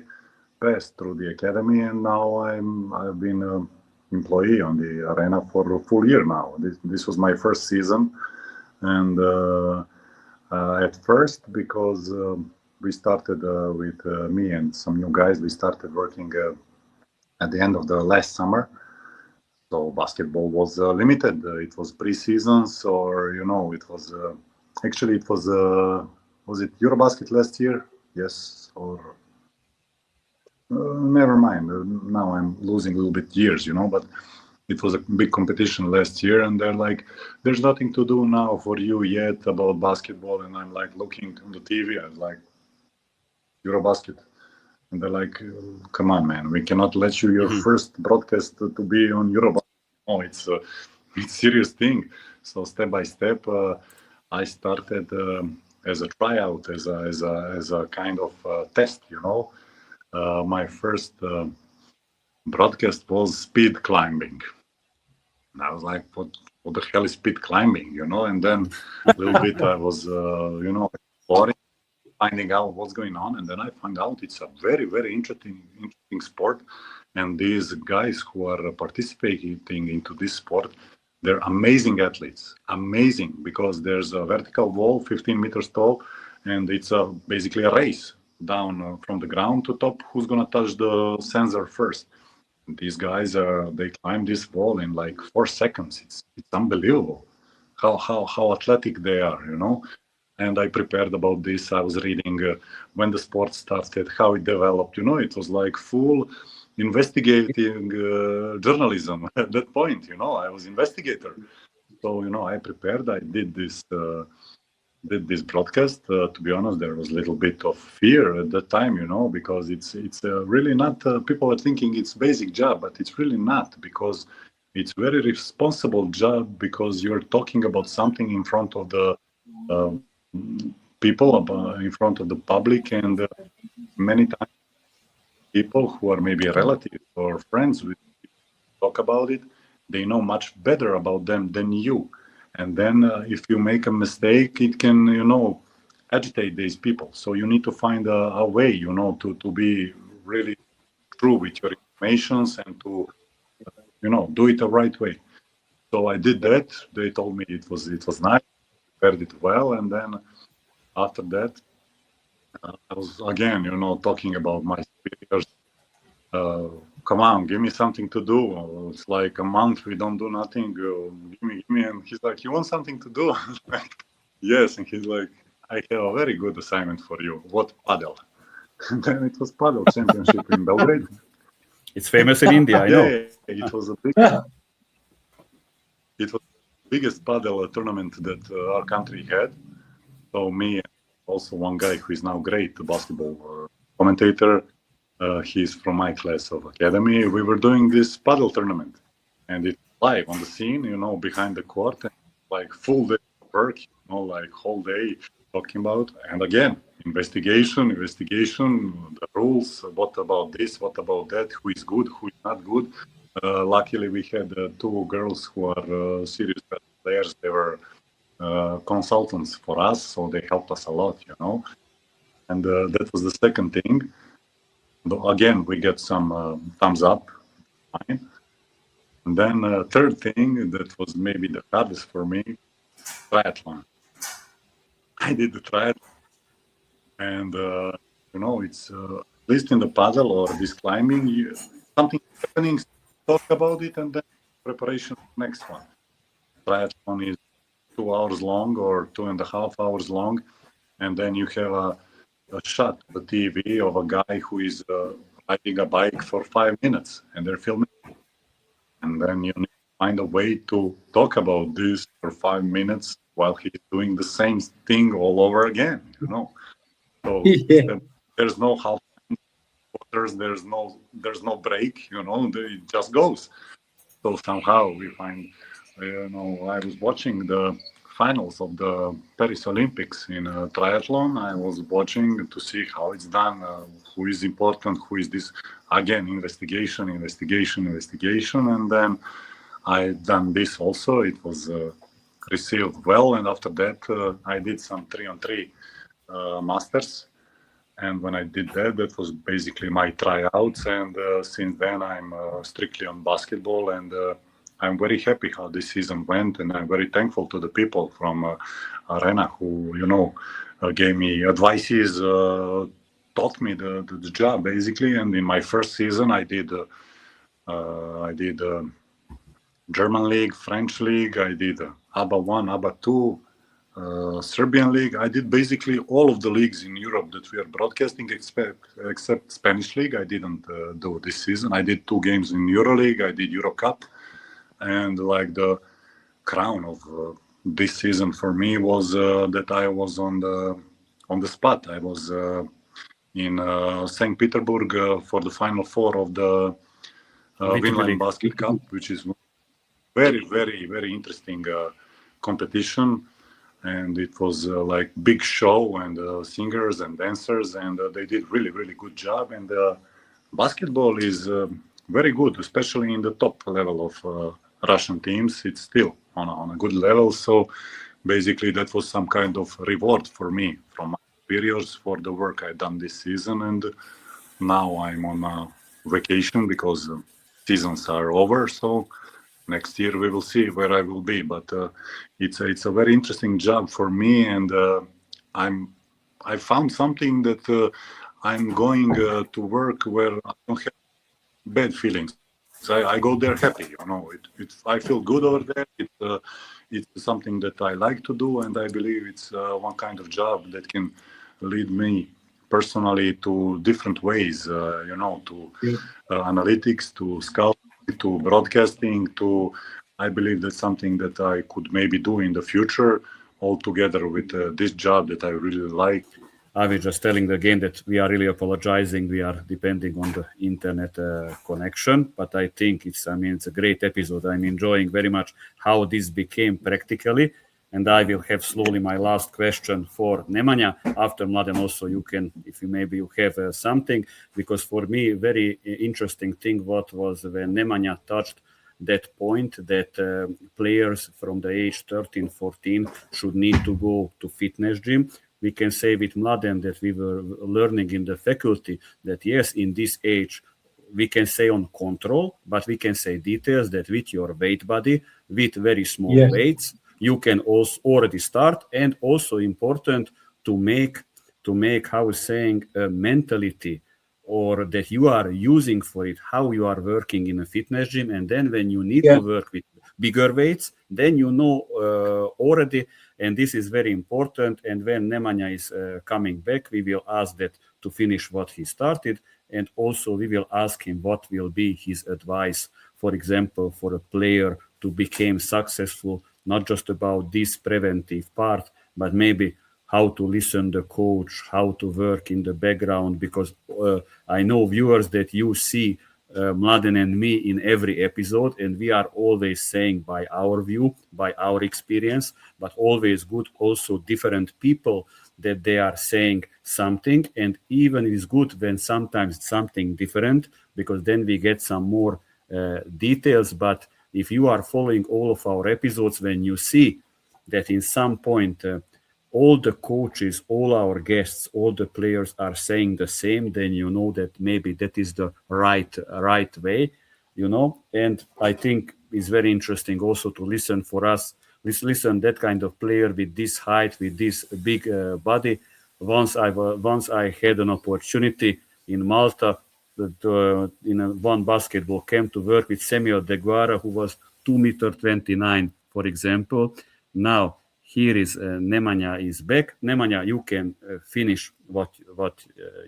S2: passed through the academy, and now I've been an employee on the arena for a full year now. This was my first season, and at first because we started with me and some new guys. We started working at the end of the last summer. So basketball was limited. It was pre-seasons, or it was actually it was it EuroBasket last year? Yes, or never mind. Now I'm losing a little bit years, but it was a big competition last year, and they're like, "There's nothing to do now for you yet about basketball," and I'm like looking on the TV. I was like, EuroBasket. And they're like, "Come on, man, we cannot let you your first broadcast to be on EuroBasket." Oh, it's a serious thing. So step by step, I started as a tryout, as a kind of test. My first broadcast was speed climbing. And I was like, "What the hell is speed climbing?" And then a little bit I was, exploring, finding out what's going on, and then I find out it's a very, very interesting sport. And these guys who are participating into this sport, they're amazing athletes, amazing, because there's a vertical wall 15 meters tall, and it's basically a race down from the ground to top. Who's gonna touch the sensor first? And these guys they climb this wall in like 4 seconds. It's unbelievable how athletic they are, And I prepared about this. I was reading when the sport started, how it developed. It was like full investigating journalism at that point. I was investigator. So I prepared. I did this broadcast. To be honest, there was a little bit of fear at that time. Because it's really not. People are thinking it's basic job, but it's really not, because it's very responsible job, because you're talking about something in front of the people, in front of the public, and many times people who are maybe relatives or friends with talk about it, they know much better about them than you. And then if you make a mistake, it can agitate these people. So you need to find a way to be really true with your informations, and to do it the right way. So I did that. They told me it was nice, prepared it well, and then after that, I was again, talking about my superiors. Come on, give me something to do. It's like a month we don't do nothing. Give me. And he's like, "You want something to do?" Like, yes. And he's like, "I have a very good assignment for you. What, paddle?" And then it was paddle championship in Belgrade.
S1: It's famous in India, I know.
S2: Yeah, it was the biggest paddle tournament that our country had. So me, also one guy who is now great basketball commentator, he's from my class of academy. We were doing this paddle tournament, and it's live on the scene, behind the court, and like full day work, like whole day talking about. And again, investigation, the rules. What about this? What about that? Who is good? Who is not good? Luckily, we had 2 girls who are serious players. They were consultants for us, so they helped us a lot, And that was the second thing. Again, we get some thumbs up, fine. And then third thing that was maybe the hardest for me, triathlon. I did the triathlon, and it's at least in the paddle or this climbing, something happening, talk about it, and then preparation next one. Triathlon is 2 hours long or 2.5 hours long, and then you have a shot on the TV of a guy who is riding a bike for 5 minutes, and they're filming. And then you need to find a way to talk about this for 5 minutes while he's doing the same thing all over again, So there's no half quarters, there's no break, it just goes. So somehow we find, I was watching the finals of the Paris Olympics in triathlon. I was watching to see how it's done, who is important, who is this. Again, investigation, and then I done this also. It was received well, and after that I did some 3-on-3 masters. And when I did that was basically my tryouts. And since then I'm strictly on basketball, and I'm very happy how this season went, and I'm very thankful to the people from Arena who, gave me advices, taught me the job basically. And in my first season, I did German league, French league. I did ABA 1, ABA 2, Serbian league. I did basically all of the leagues in Europe that we are broadcasting, except Spanish league. I didn't do this season. I did 2 games in EuroLeague. I did Euro Cup, and like the crown of this season for me was that I was on the spot. I was in St. Petersburg for the Final Four of the Vinland Basket Cup, which is very, very, very interesting competition. And it was like big show, and singers and dancers, and they did really, really good job. And basketball is very good, especially in the top level of Russian teams. It's still on a good level. So basically that was some kind of reward for me from my superiors for the work I done this season. And now I'm on vacation because seasons are over. So next year we will see where I will be, but it's a very interesting job for me, and I found something that I'm going to work where I don't have bad feelings. So I go there happy, I feel good over there. It's something that I like to do, and I believe it's one kind of job that can lead me personally to different ways, to analytics, to scouting, to broadcasting, I believe that's something that I could maybe do in the future, all together with this job that I really like.
S1: I was just telling again that we are really apologizing. We are depending on the internet connection, but I think it's a great episode. I'm enjoying very much how this became practically, and I will have slowly my last question for Nemanja. After Mladen, also you can, if you have something, because for me, very interesting thing what was when Nemanja touched that point that players from the age 13, 14 should need to go to fitness gym. We can say with Mladen that we were learning in the faculty that yes, in this age, we can say on control, but we can say details that with your weight body, with very small weights, you can also already start. And also important to make how saying a mentality or that you are using for it, how you are working in a fitness gym. And then when you need to work with bigger weights, then already, and this is very important. And when Nemanja is coming back, we will ask that to finish what he started. And also we will ask him what will be his advice, for example, for a player to become successful, not just about this preventive part, but maybe how to listen to the coach, how to work in the background, because I know viewers that you see Mladen and me in every episode, and we are always saying by our view, by our experience, but always good also different people that they are saying something, and even it is good when sometimes it's something different, because then we get some more details. But if you are following all of our episodes, when you see that in some point all the coaches, all our guests, all the players are saying the same, then you know that maybe that is the right way, And I think it's very interesting also to listen for us. Listen that kind of player with this height, with this big body. Once I had an opportunity in Malta in one basketball camp to work with Samuel De Guara, who was 2.29 meters, for example. Now, here is Nemanja is back. Nemanja, you can finish what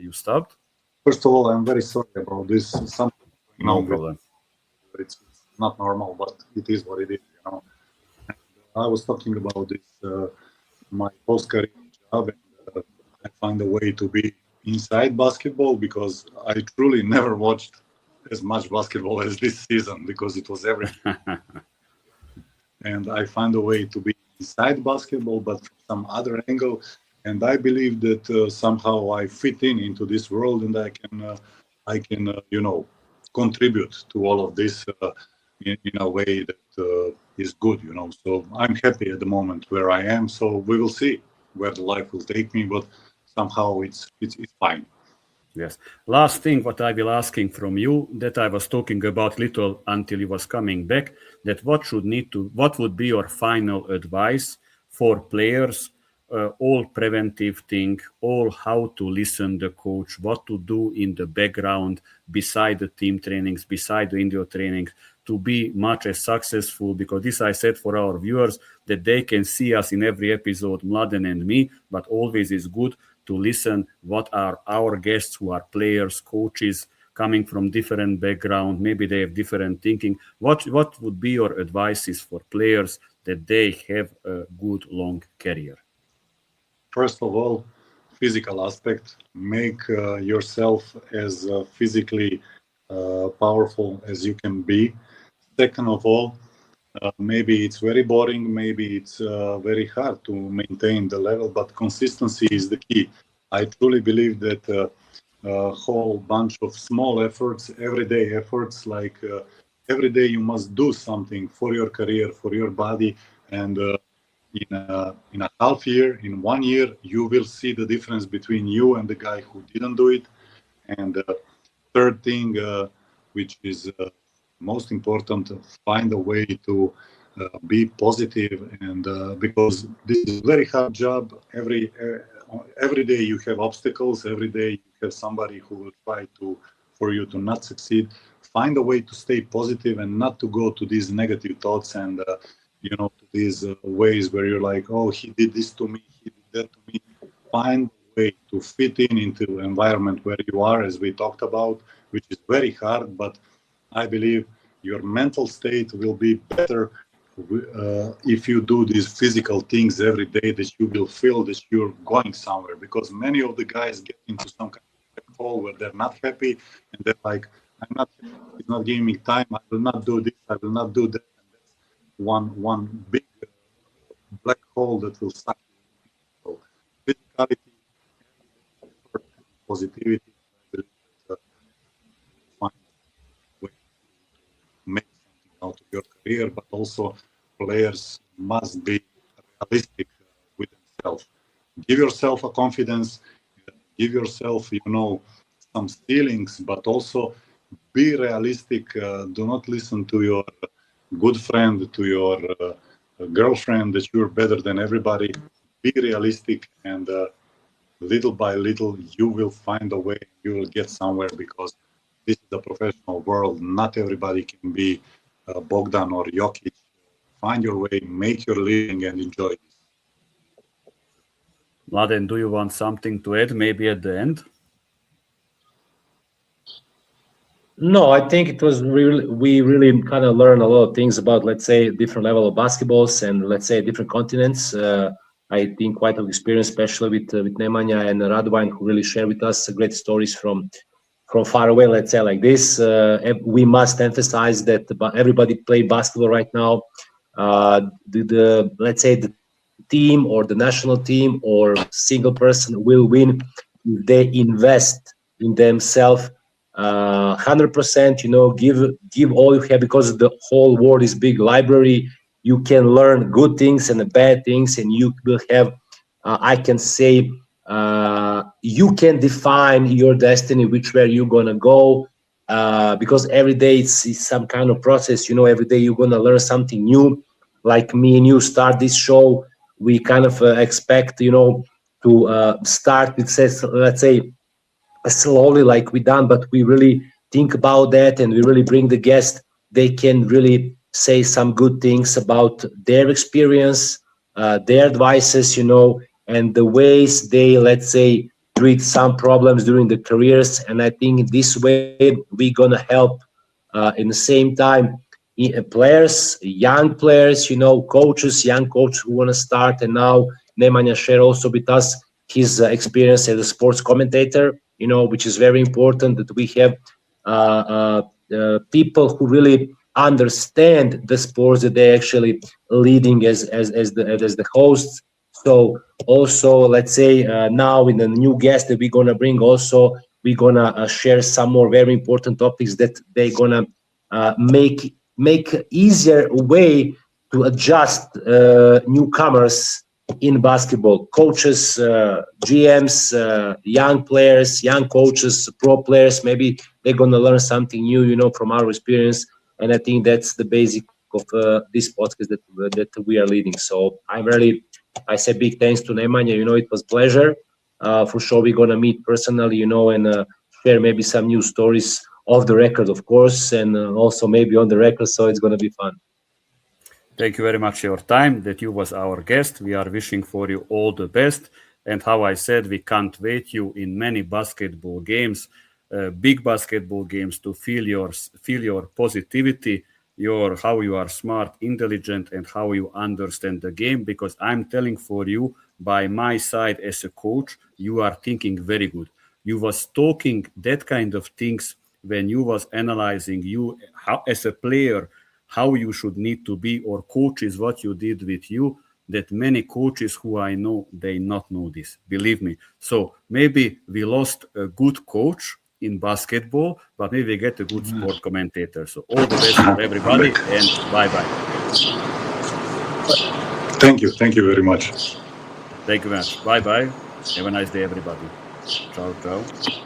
S1: you stopped.
S2: First of all, I'm very sorry about this.
S1: No problem.
S2: It's not normal, but it is what it is. I was talking about this my post-career job, and I found a way to be inside basketball because I truly never watched as much basketball as this season because it was everything. And I found a way to be inside basketball, but from some other angle. And I believe that somehow I fit into this world, and I can contribute to all of this in a way that is good, So I'm happy at the moment where I am. So we will see where the life will take me, but somehow it's fine.
S1: Yes. Last thing what I will asking from you that I was talking about little until you was coming back, that what would be your final advice for players, all preventive thing, all how to listen the coach, what to do in the background beside the team trainings, beside the indoor trainings to be much as successful, because this I said for our viewers that they can see us in every episode, Mladen and me, but always is good to listen what are our guests who are players, coaches, coming from different background, maybe they have different thinking. What would be your advices for players that they have a good long career?
S2: First of all, physical aspect. Make yourself as physically powerful as you can be. Second of all, maybe it's very boring, maybe it's very hard to maintain the level, but consistency is the key. I truly believe that a whole bunch of small efforts, everyday efforts, like every day you must do something for your career, for your body, and in a half year, in 1 year, you will see the difference between you and the guy who didn't do it. And third thing, which is most important, find a way to be positive, and because this is a very hard job. Every day you have obstacles. Every day you have somebody who will try for you to not succeed. Find a way to stay positive and not to go to these negative thoughts and to these ways where you're like, oh, he did this to me, he did that to me. Find a way to fit into the environment where you are, as we talked about, which is very hard, but I believe your mental state will be better if you do these physical things every day, that you will feel that you're going somewhere, because many of the guys get into some kind of hole where they're not happy and they're like, I'm not happy, it's not giving me time, I will not do this, I will not do that. And that's one big black hole that will suck you. So physicality, effort, and positivity, I believe that find a way to make something out of your career, but also players must be realistic with themselves. Give yourself a confidence, give yourself, some ceilings, but also be realistic. Do not listen to your good friend, to your girlfriend that you're better than everybody. Be realistic, and little by little you will find a way, you will get somewhere, because this is a professional world. Not everybody can be Bogdan or Jokic. Find your way, make your living, and enjoy this.
S1: Mladen, do you want something to add, maybe at the end?
S3: No, I think it was we really kind of learned a lot of things about, let's say, different level of basketballs and, let's say, different continents. I think quite an experience, especially with Nemanja and Radovijn, who really shared with us great stories from far away, let's say, like this. We must emphasize that everybody play basketball right now. Let's say the team or the national team or single person will win if they invest in themselves 100%. Give all you have, because the whole world is big library. You can learn good things and the bad things, and you will have, I can say, you can define your destiny, which way you're gonna go, because every day it's some kind of process. Every day you're gonna learn something new. Like me and you start this show, we kind of expect to start with, let's say, slowly, like we done, but we really think about that, and we really bring the guest. They can really say some good things about their experience, their advices, and the ways they, let's say, treat some problems during the careers. And I think this way we're gonna help in the same time players, young players, coaches, young coaches who want to start. And now Nemanja shared also with us his experience as a sports commentator, which is very important, that we have people who really understand the sports that they're actually leading as the hosts. So also, let's say, now in the new guest that we're gonna bring, also we're gonna share some more very important topics that they're gonna make easier way to adjust newcomers in basketball, coaches, GMs, young players, young coaches, pro players. Maybe they're going to learn something new, from our experience. And I think that's the basic of this podcast that we are leading. So I say big thanks to Nemanja. It was a pleasure. For sure, we're going to meet personally, and share maybe some new stories off the record, of course, and also maybe on the record. So it's going to be fun.
S1: Thank you very much for your time that you was our guest. We are wishing for you all the best. And how I said, we can't wait you in many basketball games, big basketball games, to feel your positivity, how you are smart, intelligent, and how you understand the game. Because I'm telling for you, by my side as a coach, you are thinking very good. You was talking that kind of things when you was analyzing you how, as a player, how you should need to be, or coaches, what you did with you, that many coaches who I know, they not know this, believe me. So maybe we lost a good coach in basketball, but maybe we get a good sport commentator. So all the best for everybody, and bye-bye.
S2: Thank you very much.
S1: Thank you very much. Bye-bye. Have a nice day, everybody. Ciao, ciao.